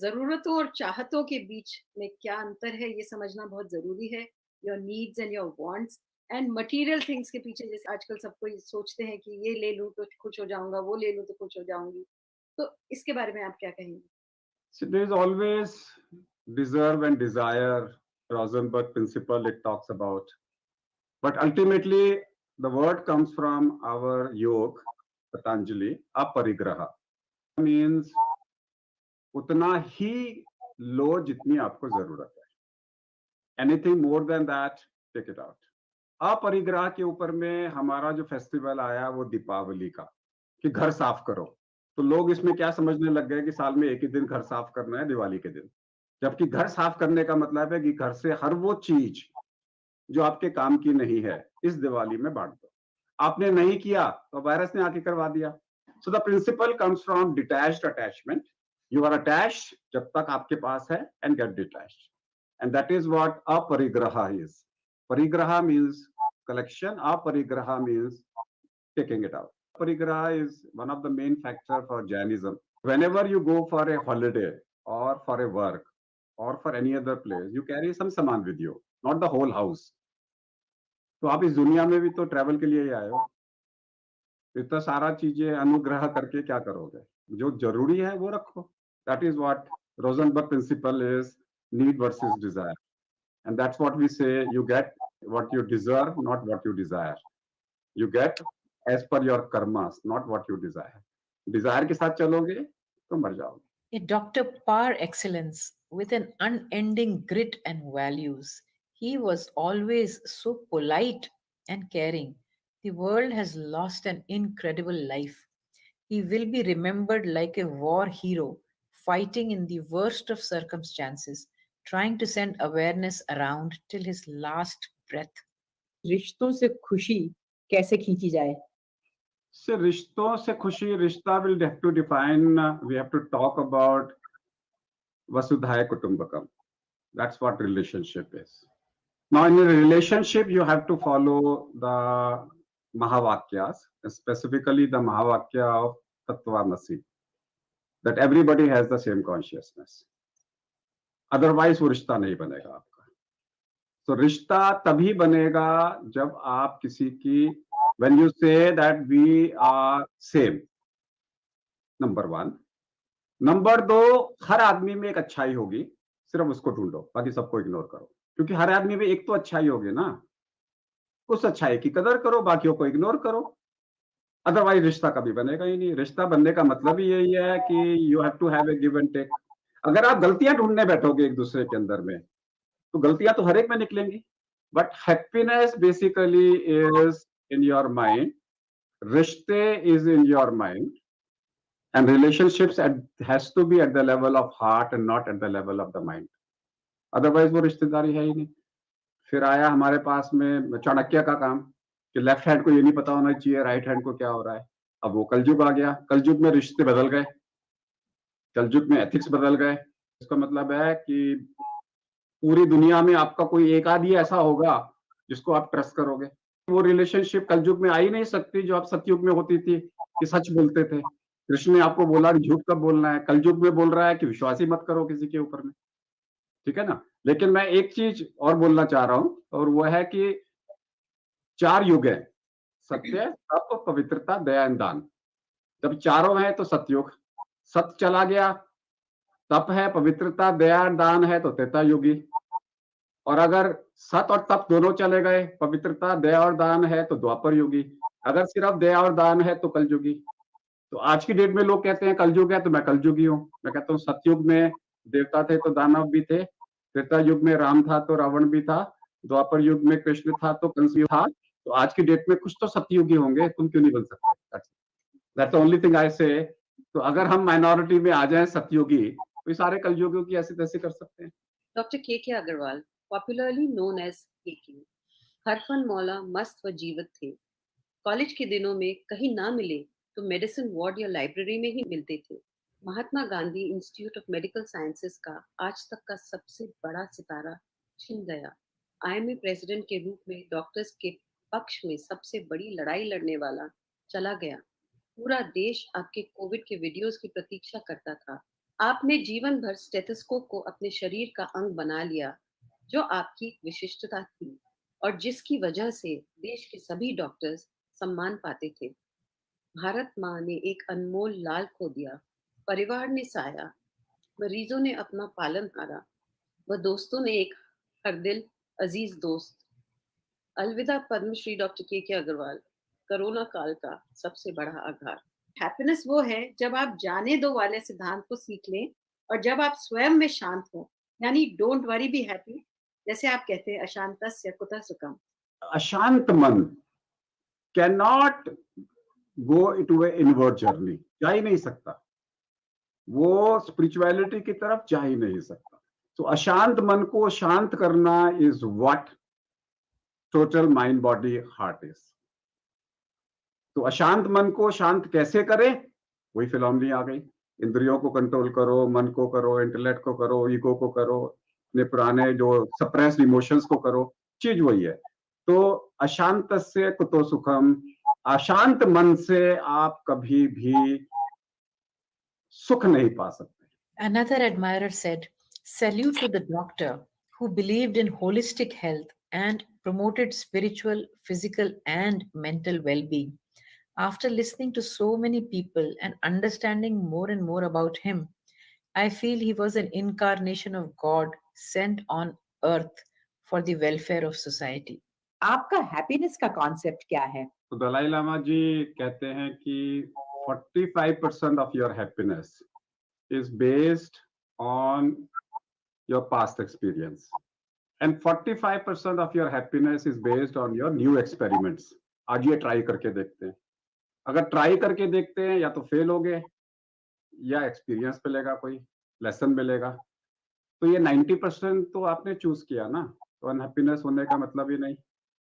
ज़रूरतों और चाहतों के बीच में क्या अंतर है, ये समझना बहुत ज़रूरी है. Your needs and your wants and material things के पीछे जैसे आजकल सब कोई सोचते हैं कि ये ले लूँ तो खुश हो जाऊंगा, वो ले लूँ तो खुश हो जाऊंगी. तो इसके बारे में आप क्या कहेंगे? So there is always deserve and desire. Rosenberg principle it talks about. But ultimately, the word comes from our yoga, Patanjali, aparigraha. Means उतना ही लो जितनी आपको जरूरत है. Anything more than that, take it out. अपरिग्रह के ऊपर में हमारा जो फेस्टिवल आया वो दीपावली का, कि घर साफ करो. तो लोग इसमें क्या समझने लग गए कि साल में एक ही दिन घर साफ करना है, दिवाली के दिन. जबकि घर साफ करने का मतलब है कि घर से हर वो चीज जो आपके काम की नहीं है इस दिवाली में बांट दो. आपने नहीं किया तो वायरस ने आके करवा दिया. So the principle comes from detached attachment. You are attached जब तक आपके पास है and get detached, and that is what aparigraha is. Parigraha means collection. Aparigraha means taking it out. Aparigraha is one of the main factors for Jainism. Whenever you go for a holiday or for a work or for any other place, you carry some saman with you, not the whole house. तो आप इस दुनिया में भी तो travel के लिए ही आए हो. इतना सारा चीजें अनुग्रह करके क्या करोगे? जो जरूरी है वो रखो. That is what Rosenberg principle is, need versus desire. And that's what we say, you get what you deserve, not what you desire. You get as per your karmas, not what you desire. Desire के साथ चलोगे तो मर जाओगे. A doctor par excellence with an unending grit and values. He was always so polite and caring. The world has lost an incredible life. He will be remembered like a war hero, fighting in the worst of circumstances, trying to send awareness around till his last breath. रिश्तों से खुशी कैसे खींची जाए? से रिश्तों से खुशी, रिश्ता will have to define, we have to talk about vasudhaya kutumbakam. That's what relationship is. Now in a relationship you have to follow the Mahavakyas, specifically the Mahavakya of Tattvamasi, that everybody has the same consciousness. Otherwise वो रिश्ता नहीं बनेगा आपका. तो रिश्ता तभी बनेगा जब आप किसी की, when you say that we are same, number 1. Number 2, हर आदमी में एक अच्छाई होगी, सिर्फ उसको ढूंढो, बाकी सबको इग्नोर करो. क्योंकि हर आदमी में एक तो अच्छाई होगी ना, उस अच्छाई की कदर करो, बाकियों को इग्नोर करो. अदरवाइज रिश्ता कभी बनेगा ही नहीं. रिश्ता बनने का मतलब ही यही है कि you have to have a give and take. अगर आप गलतियां ढूंढने बैठोगे एक दूसरे के अंदर में, तो गलतियां तो हर एक में निकलेंगी. But happiness basically is in your mind, रिश्ते is in your mind, and relationships has to be at the level of heart and not at the level of the mind. Otherwise वो रिश्तेदारी है ही नहीं. फिर आया हमारे पास में चाणक्य का काम कि लेफ्ट हैंड को ये नहीं पता होना चाहिए राइट हैंड को क्या हो रहा है. अब वो कलयुग आ गया. कलयुग में रिश्ते बदल गए, कलयुग में एथिक्स बदल गए. इसका मतलब है कि पूरी दुनिया में आपका कोई एक आदमी ऐसा होगा जिसको आप ट्रस्ट करोगे. वो रिलेशनशिप कलयुग में आ ही नहीं सकती जो आप सतयुग में होती थी कि सच बोलते थे. कृष्ण ने आपको बोला कि झूठ कब बोलना है. कलयुग में बोल रहा है कि विश्वास ही मत करो किसी के ऊपर में. ठीक है ना. लेकिन मैं एक चीज और बोलना चाह रहा हूं, और वो है कि 4 युग है, सत्य, तप, पवित्रता, दया एंड दान. जब चारों हैं तो सतयुग. सत्य चला गया, तप है, पवित्रता, दया दान है तो त्रेता युगी. और अगर सत और तप दोनों चले गए, पवित्रता, दया और दान है तो द्वापर युगी. अगर सिर्फ दया और दान है तो कलयुगी. तो आज की डेट में लोग कहते हैं कलयुग है, तो मैं कलयुगी हूँ. मैं कहता हूँ सतयुग में देवता थे तो दानव भी थे, त्रेता युग में राम था तो रावण भी था, द्वापर युग में कृष्ण था तो कंस भी था, तो आज की डेट में कुछ तो सतयुगी होंगे, तुम क्यों नहीं बन सकते? That's the only thing I से। तो अगर हम माइनॉरिटी में आ जाएं सतयुगी, तो ये सारे कलयुगियों की ऐसे तैसे कर सकते हैं। Dr. K.K. Agarwal, popularly known as KK, हरफन मौला मस्त व जीवित थे। कॉलेज के दिनों में कहीं ना मिले तो मेडिसिन वार्ड या लाइब्रेरी में ही मिलते थे। Mahatma Gandhi institute of medical sciences का आज तक का सबसे बड़ा सितारा छिन गया। आईएमए प्रेसिडेंट के रूप में डॉक्टर्स के पक्ष में सबसे बड़ी लड़ाई लड़ने वाला चला गया। पूरा देश आपके कोविड के वीडियोस की प्रतीक्षा करता था। आपने जीवन भर स्टेथोस्कोप को अपने शरीर का अंग बना लिया, जो आपकी विशिष्टता थी और जिसकी वजह से देश के सभी डॉक्टर्स सम्मान पाते थे। भारत माँ ने एक अनमोल लाल खो दिया, परिवार ने साया, मरीजों ने अपना पालन हारा, व दोस्तों ने एक हरदिल अजीज दोस्त। अलविदा पद्मश्री डॉक्टर के अग्रवाल, कोरोना काल का सबसे बड़ा आघात। हैप्पीनेस वो है जब आप जाने दो वाले सिद्धांत को सीख लें और जब आप स्वयं में शांत हो, यानी डोंट वरी बी हैप्पी, जैसे आप कहते हैं अशांतस्य कुतः सुखम। अशांत मन can not go to a inward journey, जा ही नहीं सकता, वो स्पिरिचुअलिटी की तरफ जा ही नहीं सकता। तो अशांत मन को शांत करना is what total mind body heart is. तो अशांत मन को शांत कैसे करें? वही फिलॉसफी आ गई। इंद्रियों को कंट्रोल करो, मन को करो, इंटेलेक्ट को करो, ईगो को करो, अपने पुराने जो सप्रेस्ड इमोशंस को करो, चीज वही है। तो अशांत से कुतो सुखम, अशांत मन से आप कभी भी सुख नहीं पा सकते। Another admirer said, "Salute to the doctor who believed in holistic health and promoted spiritual, physical, and mental well being. After listening to so many people and understanding more and more about him, I feel he was an incarnation of God sent on earth for the welfare of society." आपका happiness का concept क्या है? तो दलाई लामा जी कहते हैं कि 45% of your happiness is based on your past experience and 45% of your happiness is based on your new experiments. आज ये ट्राई करके देखते हैं। अगर ट्राई करके देखते हैं या तो फेल हो गए या एक्सपीरियंस मिलेगा, कोई लेसन मिलेगा। तो ये 90% तो आपने चूज किया ना, तो अनहैप्पीनेस होने का मतलब ही नहीं।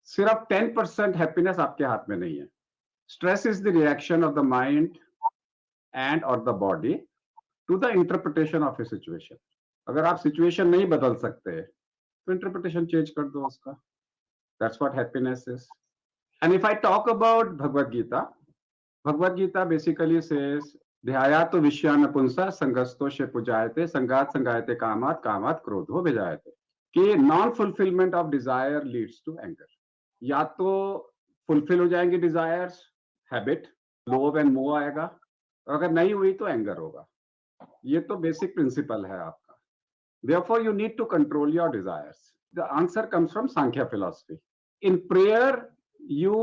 सिर्फ 10% हैप्पीनेस आपके हाथ में नहीं है। Stress is the reaction of the mind and और the body to the interpretation of a situation. अगर आप सिचुएशन नहीं बदल सकते तो इंटरप्रिटेशन चेंज कर दो उसका। That's what happiness is. And if I talk about Bhagavad Gita basically says ध्यायातो विषयान पुंसा संगस्तो शे पुजायते संगात संगायते कामात कामात क्रोधो विजायते, कि non fulfilment of desire leads to anger. या तो फुलफिल हो जाएंगे डिजायर्स, हैबिट, लोभ एंड मोह आएगा, और अगर नहीं हुई तो एंगर होगा। ये तो बेसिक प्रिंसिपल है आपका। Therefore, you need to control your desires. The answer comes from Sankhya philosophy. In prayer, you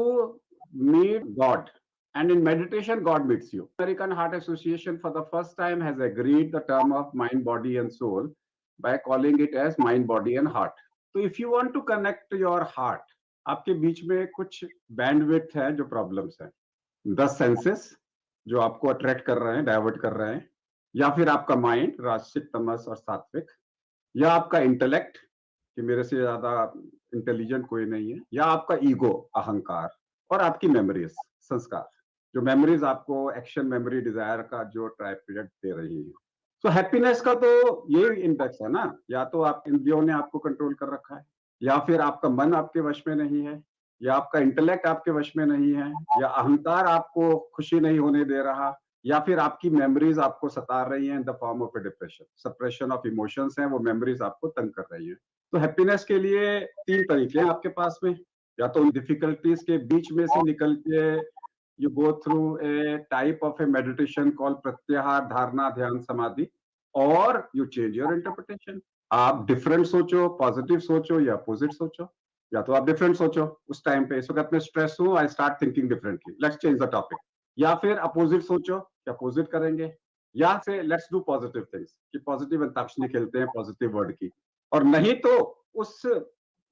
meet God, and in meditation, God meets you. American Heart Association, for the first time, has agreed the term of mind, body, and soul by calling it as mind, body, and heart. So, if you want to connect to your heart, आपके बीच में कुछ bandwidth है जो problems है। 10 senses जो आपको attract कर रहे हैं, डाइवर्ट कर रहे हैं, या फिर आपका माइंड, राजसिक, तमस और सात्विक, या आपका इंटेलेक्ट कि मेरे से ज्यादा इंटेलिजेंट कोई नहीं है, या आपका ईगो, अहंकार, और आपकी मेमोरीज, संस्कार, जो मेमोरीज आपको एक्शन मेमोरी डिजायर का जो ट्राइपेड दे रही है। तो हैप्पीनेस का तो ये इंडेक्स है ना, या तो आप इंद्रियों ने आपको कंट्रोल कर रखा है, या फिर आपका मन आपके वश में नहीं है, या आपका इंटेलेक्ट आपके वश में नहीं है, या अहंकार आपको खुशी नहीं होने दे रहा, या फिर आपकी मेमोरीज आपको सता रही हैं in the form of A depression. Suppression of emotions हैं, वो मेमोरीज आपको तंग कर रही हैं। तो हैप्पीनेस के लिए 3 तरीके हैं आपके पास में। या तो उन डिफिकल्टीज के बीच में से निकल के you go through a type of A meditation called प्रत्याहार, धारणा, ध्यान, समाधि, और यू चेंज योर इंटरप्रिटेशन। आप डिफरेंट सोचो, पॉजिटिव सोचो या अपोजिट सोचो। या तो आप डिफरेंट सोचो, उस टाइम पे इस वक्त मैं स्ट्रेस हूं, I start thinking differently, let's change the topic. या फिर अपोजिट सोचो कि अपोजिट करेंगे, या से लेट्स डू पॉजिटिव थिंग्स, कि पॉजिटिव अंताक्षरी खेलते हैं पॉजिटिव वर्ड की। और नहीं तो उस,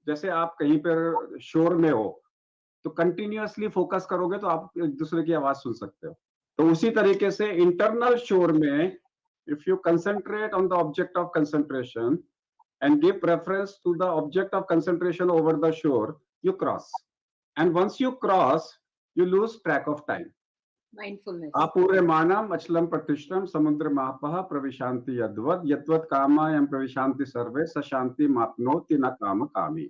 जैसे आप कहीं पर शोर में हो तो कंटिन्यूअसली फोकस करोगे तो आप एक दूसरे की आवाज सुन सकते हो। तो उसी तरीके से इंटरनल शोर में if you concentrate on the object of concentration and give preference to the object of concentration over the shore, you cross. And once you cross, you lose track of time. Mindfulness. आपूर्यमाणम अचलम प्रतिष्ठम समुद्र मापः प्रविशांति यद्वद यद्वद कामायम प्रविशांति सर्वे सशांति मापनोति न काम कामी।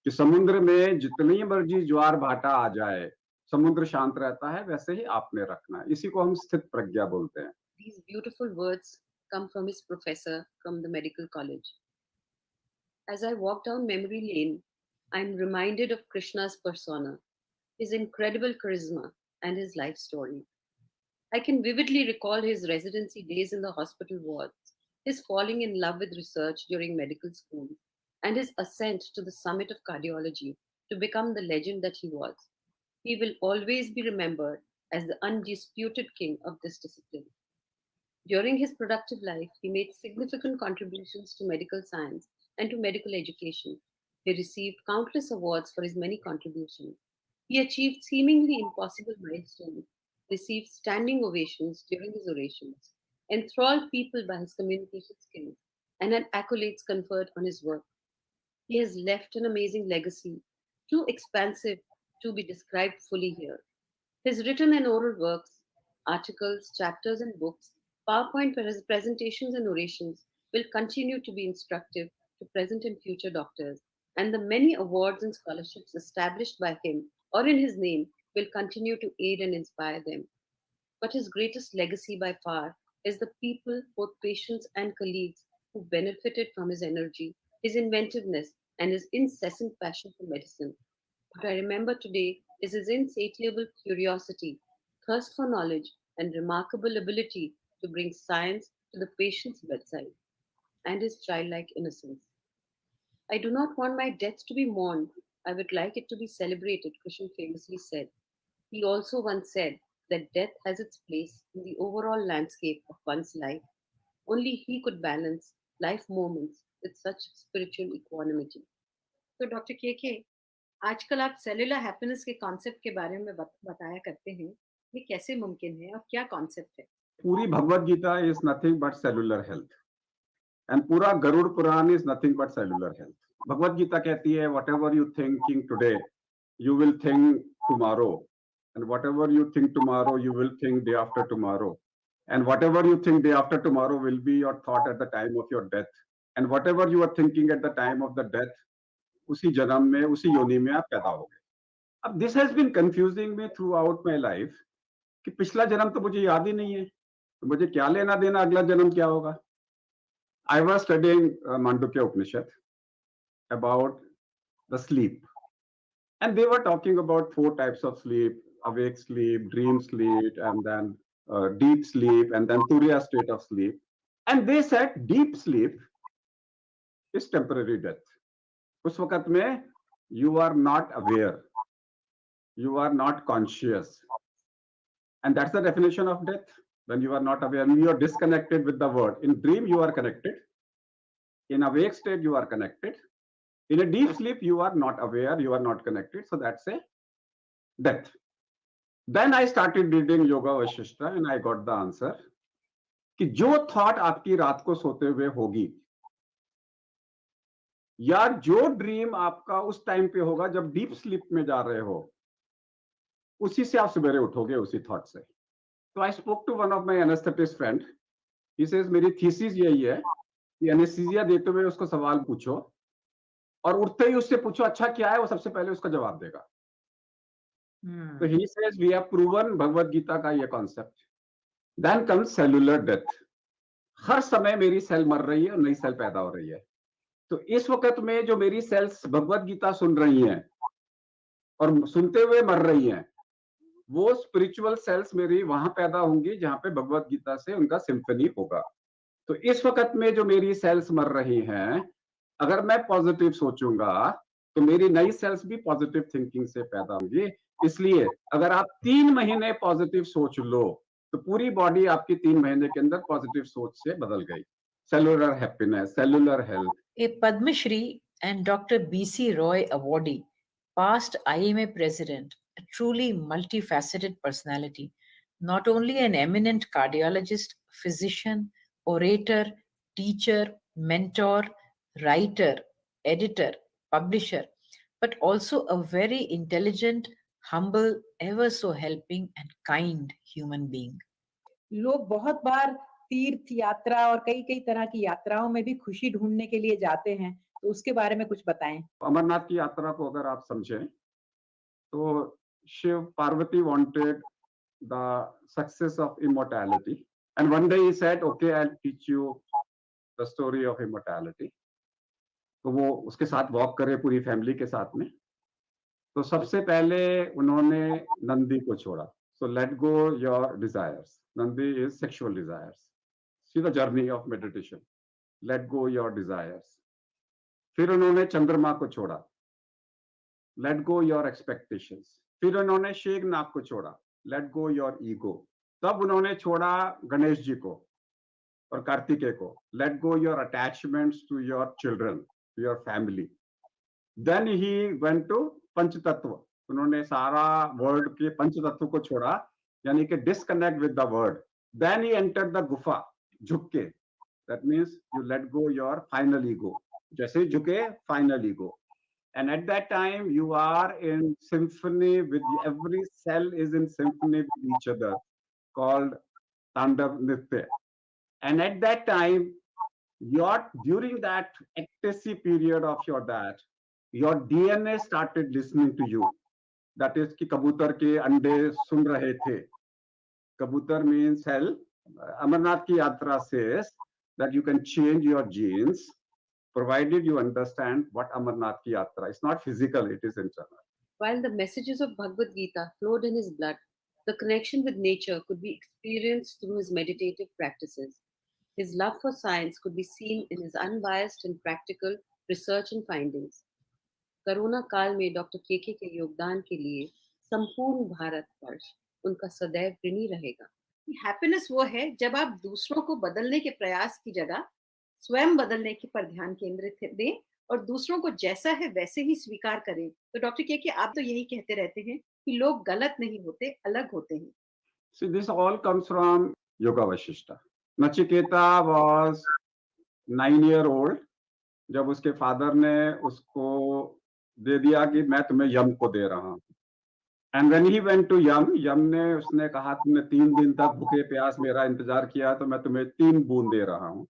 कि समुद्र में जितनी मर्जी ज्वार भाटा आ जाए, समुद्र शांत रहता है, वैसे ही आपने रखना है। इसी को हम स्थित प्रज्ञा बोलते हैं। These beautiful words come from his professor from the medical college. As I walk down memory lane, I'm reminded of Krishna's persona, his incredible charisma, and his life story. I can vividly recall his residency days in the hospital wards, his falling in love with research during medical school, and his ascent to the summit of cardiology to become the legend that he was. He will always be remembered as the undisputed king of this discipline. During his productive life, he made significant contributions to medical science and to medical education. He received countless awards for his many contributions. He achieved seemingly impossible milestones, received standing ovations during his orations, enthralled people by his communication skills, and had accolades conferred on his work. He has left an amazing legacy, too expansive to be described fully here. His written and oral works, articles, chapters, and books, PowerPoint presentations, and orations will continue to be instructive to present and future doctors, and the many awards and scholarships established by him or in his name will continue to aid and inspire them. But his greatest legacy by far is the people, both patients and colleagues, who benefited from his energy, his inventiveness, and his incessant passion for medicine. What I remember today is his insatiable curiosity, thirst for knowledge, and remarkable ability to bring science to the patient's bedside, and his childlike innocence. I do not want my death to be mourned. I would like it to be celebrated, Krishna famously said. He also once said that death has its place in the overall landscape of one's life. Only he could balance life moments with such spiritual equanimity. तो doctor के आजकल आप cellular happiness के concept के बारे में बताया करते हैं, ये कैसे मुमकिन है और क्या कॉन्सेप्ट है? पूरी Bhagavad Gita is nothing but cellular health and पूरा Garuda Purana is nothing but cellular health. Bhagavad Gita कहती है whatever you thinking today you will think tomorrow, and whatever you think tomorrow you will think day after tomorrow, and whatever you think day after tomorrow will be your thought at the time of your death, and whatever you are thinking at the time of the death, उसी जन्म में उसी योनि में आप पैदा हो गए। अब this has been confusing me throughout my life कि पिछला जन्म तो मुझे याद ही नहीं है, तो मुझे क्या लेना देना अगला जन्म क्या होगा। I was studying Mandukya Upanishad about the sleep, and they were talking about 4 types of sleep: awake sleep, dream sleep, and then deep sleep, and then Turiya state of sleep. And they said deep sleep is temporary death. उस वक्त में you are not aware, you are not conscious, and that's the definition of death. When you are not aware, you are disconnected with the world. In dream you are connected, in awake state you are connected, in a deep sleep you are not aware, you are not connected, so that's a death. Then I started reading Yoga Vashishta and I got the answer कि जो thought आपकी रात को सोते हुए होगी या जो ड्रीम आपका उस टाइम पे होगा जब डीप स्लीप में जा रहे हो, उसी से आप सवेरे उठोगे उसी थॉट से। तो I spoke to one of my anaesthetist friend, he says मेरी थीसिस यही है कि एनेस्थीसिया देते हुए उसको सवाल पूछो और उठते ही उससे पूछो अच्छा क्या है, वो सबसे पहले उसका जवाब देगा। तो he says we have proven Bhagavad Gita का ये concept. Then comes cellular death. हर समय मेरी सेल मर रही है और नई सेल पैदा हो रही है। तो इस वक्त में जो मेरी सेल्स भगवत गीता सुन रही हैं और सुनते हुए मर रही हैं, वो स्पिरिचुअल सेल्स मेरी वहां पैदा होंगी जहां पे भगवत गीता से उनका सिम्फनी होगा। तो इस वक्त में जो मेरी सेल्स मर रही हैं, अगर मैं पॉजिटिव सोचूंगा तो मेरी नई सेल्स भी पॉजिटिव थिंकिंग से पैदा होंगी। इसलिए अगर आप 3 महीने पॉजिटिव सोच लो तो पूरी बॉडी आपकी 3 महीने के अंदर पॉजिटिव सोच से बदल गई। Cellular happiness, cellular health. A Padma Shri and Dr. B.C. Roy awardee, past IMA president, a truly multifaceted personality, not only an eminent cardiologist, physician, orator, teacher, mentor, writer, editor, publisher, but also a very intelligent, humble, ever so helping, and kind human being. लोग बहुत बार तीर्थ यात्रा और कई कई तरह की यात्राओं में भी खुशी ढूंढने के लिए जाते हैं, तो उसके बारे में कुछ बताएं। अमरनाथ की यात्रा को अगर आप समझें तो Shiva Parvati wanted the success of immortality and one day he said okay I will teach you the story of immortality. तो वो उसके साथ वॉक करे पूरी फैमिली के साथ में। तो सबसे पहले उन्होंने नंदी को छोड़ा। So let go your desires, Nandi is sexual desires, see the journey of meditation, late go your desires. फिर उन्होंने चंद्रमा को छोड़ा, लेट गो योर एक्सपेक्टेशंस। फिर उन्होंने शेखनाग को छोड़ा, लेट गो योर ईगो। तब उन्होंने छोड़ा गणेश जी को और कार्तिकेय को, let go your attachments to your children, to your family. Then he went to panchatattva, उन्होंने सारा वर्ल्ड के पंचतत्व को छोड़ा, यानी कि disconnect with the world. Then he enter the gufa, झुक के, that means you let go your final ego, जैसे झुके final ego. And at that time, you are in symphony with every cell is in symphony with each other, called Tandav Nritya. And at that time, during that ecstasy period of your DNA started listening to you. That is कि कबूतर के अंडे सुन रहे थे. Kabutar means hell. Amarnath ki yatra says that you can change your genes provided you understand what Amarnath ki yatra is. Not physical, it is internal. While the messages of Bhagavad Gita flowed in his blood, the connection with nature could be experienced through his meditative practices. His love for science could be seen in his unbiased and practical research and findings. Corona काल में doctor KK के योगदान के लिए संपूर्ण भारतवर्ष उनका सदैव ऋणी रहेगा। हैप्पीनेस वो है जब आप दूसरों को बदलने के प्रयास की जगह स्वयं बदलने के पर ध्यान केंद्रित दें और दूसरों को जैसा है वैसे ही स्वीकार करें। तो डॉक्टर के आप तो यही कहते रहते हैं कि लोग गलत नहीं होते, अलग होते हैं। See, this all comes from Yoga Vashishta. Nachiketa was 9-year-old जब उसके फादर ने उसको दे दिया कि मैं तुम्हें यम को दे रहा हूँ। And when he went to Yama ने उसने कहा तुमने 3 दिन तक भूखे प्यास मेरा इंतजार किया तो मैं तुम्हें 3 बूंद दे रहा हूँ।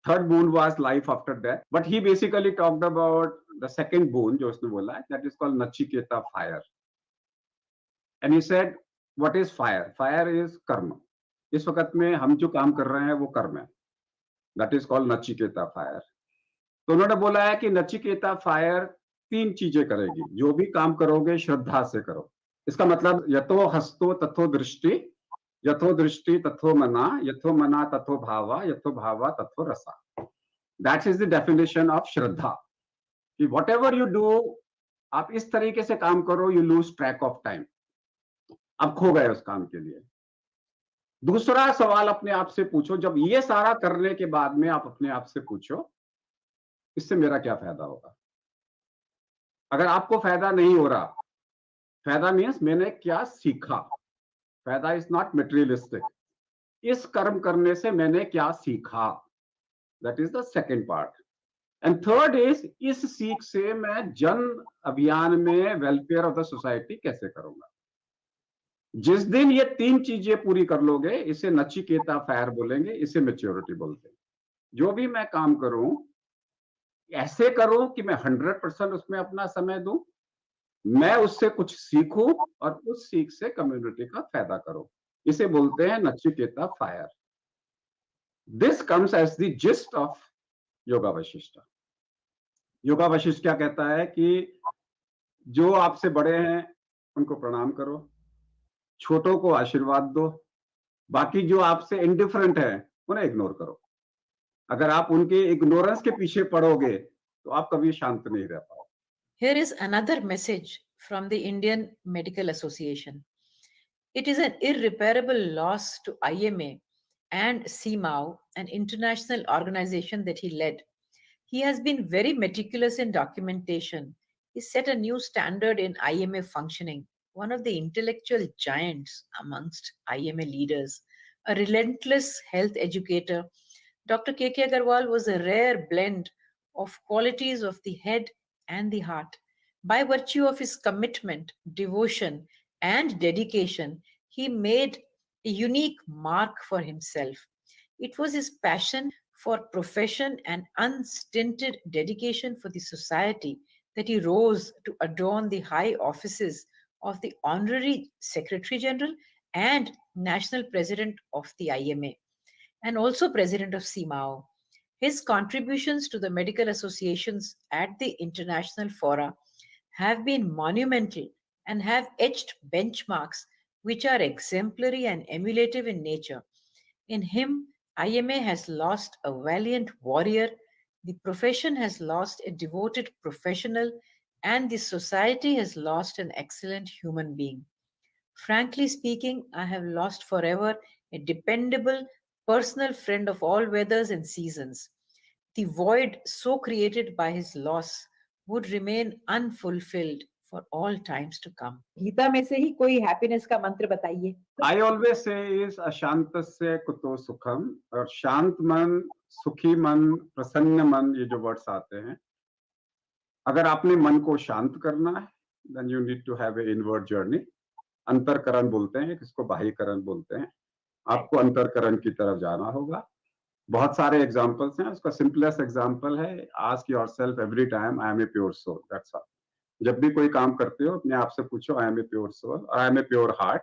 Third boon was life after death, but he basically talked about the second boon जो उसने बोला, that is called Nachiketa fire. And he said, what is fire? Fire is karma. इस वक्त में हम जो काम कर रहे हैं वो कर्म है. That is called Nachiketa fire. तो उन्होंने बोला है कि नचिकेता फायर 3 चीजें करेगी, जो भी काम करोगे श्रद्धा से करो. इसका मतलब यतो हस्तो तथो दृष्टि, यथो दृष्टि तथो मना तथो भावा, यथो भावा तथो रसा. That is the definition of श्रद्धा. कि whatever you do, आप इस तरीके से काम करो, you lose track of time. आप खो गए उस काम के लिए. दूसरा सवाल अपने आप से पूछो, जब ये सारा करने के बाद में आप अपने आप से पूछो, इससे मेरा क्या फायदा होगा? अगर आपको फायदा नहीं हो रहा, फायदा मीन्स मैंने क्या सीखा. फायदा इज नॉट मटेरियलिस्टिक. इस कर्म करने से मैंने क्या सीखा. That is the second part. And third is इस सीख से मैं जन अभियान में वेलफेयर ऑफ द सोसाइटी कैसे करूंगा. जिस दिन ये 3 चीजें पूरी कर लोगे, इसे नचिकेता फायर बोलेंगे, इसे मैच्योरिटी बोलते हैं. जो भी मैं काम करूं, ऐसे करूं कि मैं 100% उसमें अपना समय दूं, मैं उससे कुछ सीखूं और उस सीख से कम्युनिटी का फायदा करूं. इसे बोलते हैं Nachiketa fire. This comes as the gist of Yoga Vasishtha. Yoga Vasishtha क्या कहता है कि जो आपसे बड़े हैं उनको प्रणाम करो, छोटों को आशीर्वाद दो, बाकी जो आपसे इंडिफरेंट है उन्हें इग्नोर करो. अगर आप उनके इग्नोरेंस के पीछे पड़ोगे तो आप कभी शांत नहीं रह पाओगे. Here is another message from the Indian Medical Association. It is an irreparable loss to IMA and CMAO, an international organization that he led. He has been very meticulous in documentation, He set a new standard in IMA functioning, one of the intellectual giants amongst IMA leaders, a relentless health educator. Dr. K.K. Agarwal was a rare blend of qualities of the head and the heart. By virtue of his commitment, devotion, and dedication, he made a unique mark for himself. It was his passion for profession and unstinted dedication for the society that he rose to adorn the high offices of the Honorary Secretary General and National President of the IMA, and also President of CMAO. His contributions to the medical associations at the international fora have been monumental and have etched benchmarks which are exemplary and emulative in nature. In him, IMA has lost a valiant warrior, the profession has lost a devoted professional, and the society has lost an excellent human being. Frankly speaking, I have lost forever a dependable personal friend of all weathers and seasons. The void so created by his loss would remain unfulfilled for all times to come. Gita में से ही कोई happiness का मंत्र बताइए. I always say is अशांतस्य कुतो सुखम, और शांत मन, सुखी मन, प्रसन्न मन, ये जो वर्ड्स आते हैं, अगर आपने मन को शांत करना है, then you need to have a inward journey. अंतरकरण बोलते हैं, किसको बाह्यकरण बोलते हैं. आपको अंतरकरण की तरफ जाना होगा. बहुत सारे एग्जांपल्स हैं. उसका सिंपलेस्ट एग्जांपल है, ask yourself every time, I am a pure soul. That's all. जब भी कोई काम करते हो, अपने आप से पूछो, I am a pure soul, I am a pure heart.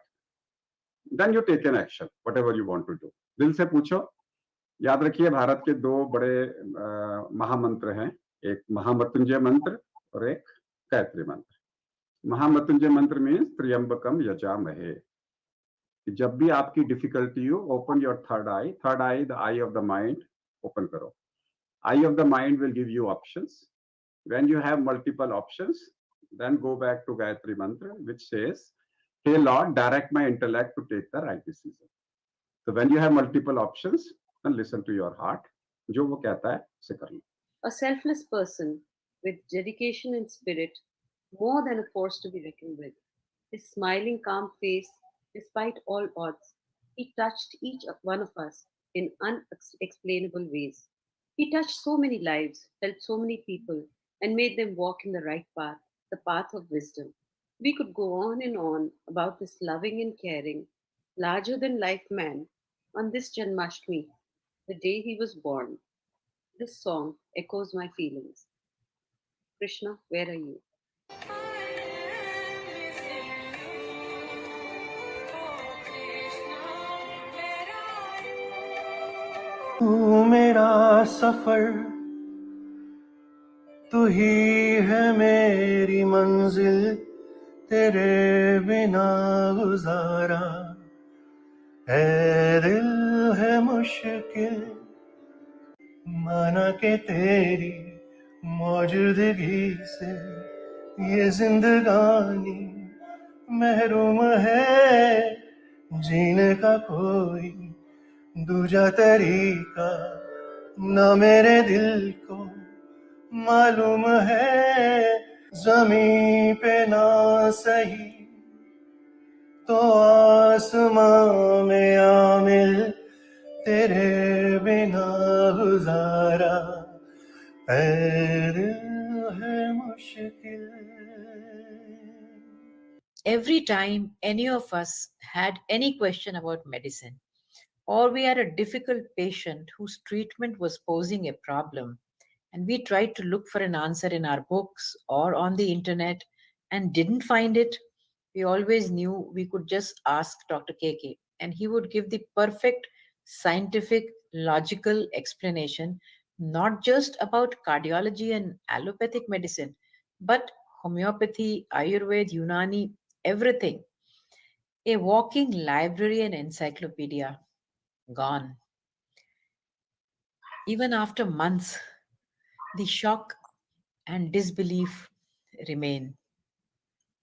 Then you take an action, whatever you want to do. दिल से पूछो. याद रखिए, भारत के दो बड़े महामंत्र हैं, एक महामृत्युंजय मंत्र और एक गायत्री मंत्र. महामृत्युंजय मंत्र मीन्स त्र्यंबकम यजामहे. जब भी आपकी डिफिकल्टी हो, open your third eye, the eye of the mind open करो. Eye of the mind will give you options. When you have multiple options, then go back to Gayatri Mantra, which says, Hey Lord, direct my intellect to take the right decision. So when you have multiple options, then listen to your heart. जो वो कहता है, उसे कर लो. A selfless person with dedication and spirit, more than a force to be reckoned with. His smiling, calm face, despite all odds, he touched each one of us in unexplainable ways. He touched so many lives, helped so many people, and made them walk in the right path, the path of wisdom. We could go on and on about this loving and caring, larger than life man on this Janmashtami, the day he was born. This song echoes my feelings. Krishna, where are you? तू मेरा सफर, तू ही है मेरी मंजिल, तेरे बिना गुजारा है दिल है मुश्किल. माना के तेरी मौजूदगी से ये जिंदगानी महरूम है. जीने का कोई दूजा तरीका ना मेरे दिल को मालूम है. जमीन पे ना सही तो आसमां में आमिल, तेरे बिना गुजारा है दिल है मुश्किल. Every time any of us had any question about medicine, or we had a difficult patient whose treatment was posing a problem, and we tried to look for an answer in our books or on the internet and didn't find it, we always knew we could just ask Dr. KK, and he would give the perfect scientific, logical explanation, not just about cardiology and allopathic medicine, but homeopathy, Ayurveda, Unani, everything. A walking library and encyclopedia. Gone. Even after months, the shock and disbelief remain.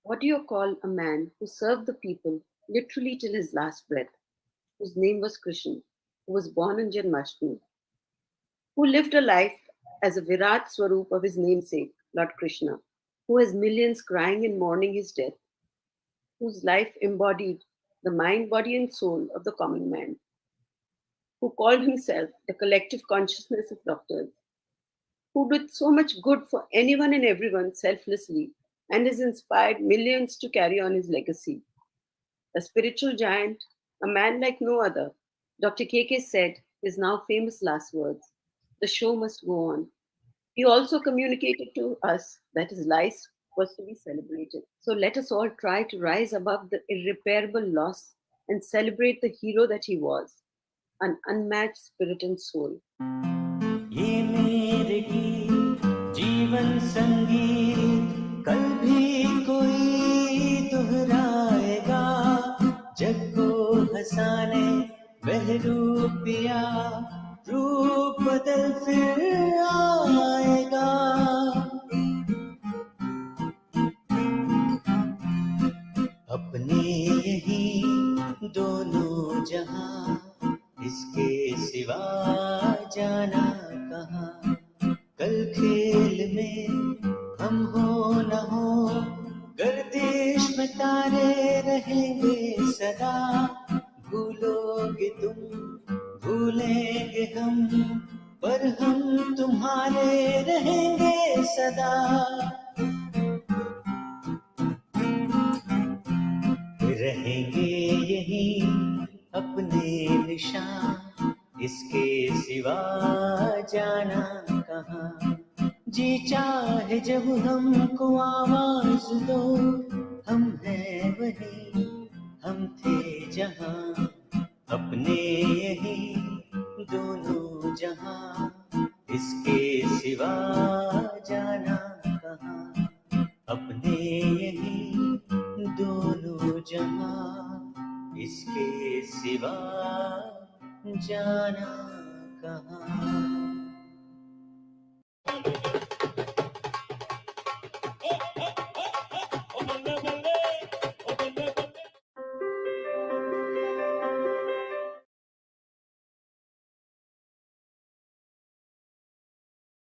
What do you call a man who served the people literally till his last breath, whose name was Krishna, who was born on Janmashtami, who lived a life as a Virat Swarup of his namesake, Lord Krishna, who has millions crying in mourning his death, whose life embodied the mind, body, and soul of the common man, who called himself the collective consciousness of doctors, who did so much good for anyone and everyone selflessly and has inspired millions to carry on his legacy. A spiritual giant, a man like no other, Dr. KK said his now famous last words: "The show must go on." He also communicated to us that his life was to be celebrated. So let us all try to rise above the irreparable loss and celebrate the hero that he was, an unmatched spirit and soul. ये मेरे गीत जीवन संगीत कल भी कोई दोहराएगा, जग को हंसाने वह रूपिया रूप बदल फिर आएगा। अपने यही दोनों जहां, इसके सिवा जाना कहाँ। कल खेल में हम हो न हो, गर्दिश में तारे रहेंगे सदा। भूलोगे तुम, भूलेंगे हम, पर हम तुम्हारे रहेंगे सदा। रहेंगे यही अपने निशान, इसके सिवा जाना कहाँ। जी चाहे जब हमको आवाज दो, हम हैं वही, हम थे जहाँ। अपने यही दोनों जहाँ, इसके सिवा जाना कहाँ। अपने यही दोनों जहां, इसके सिवा जाना कहाँ।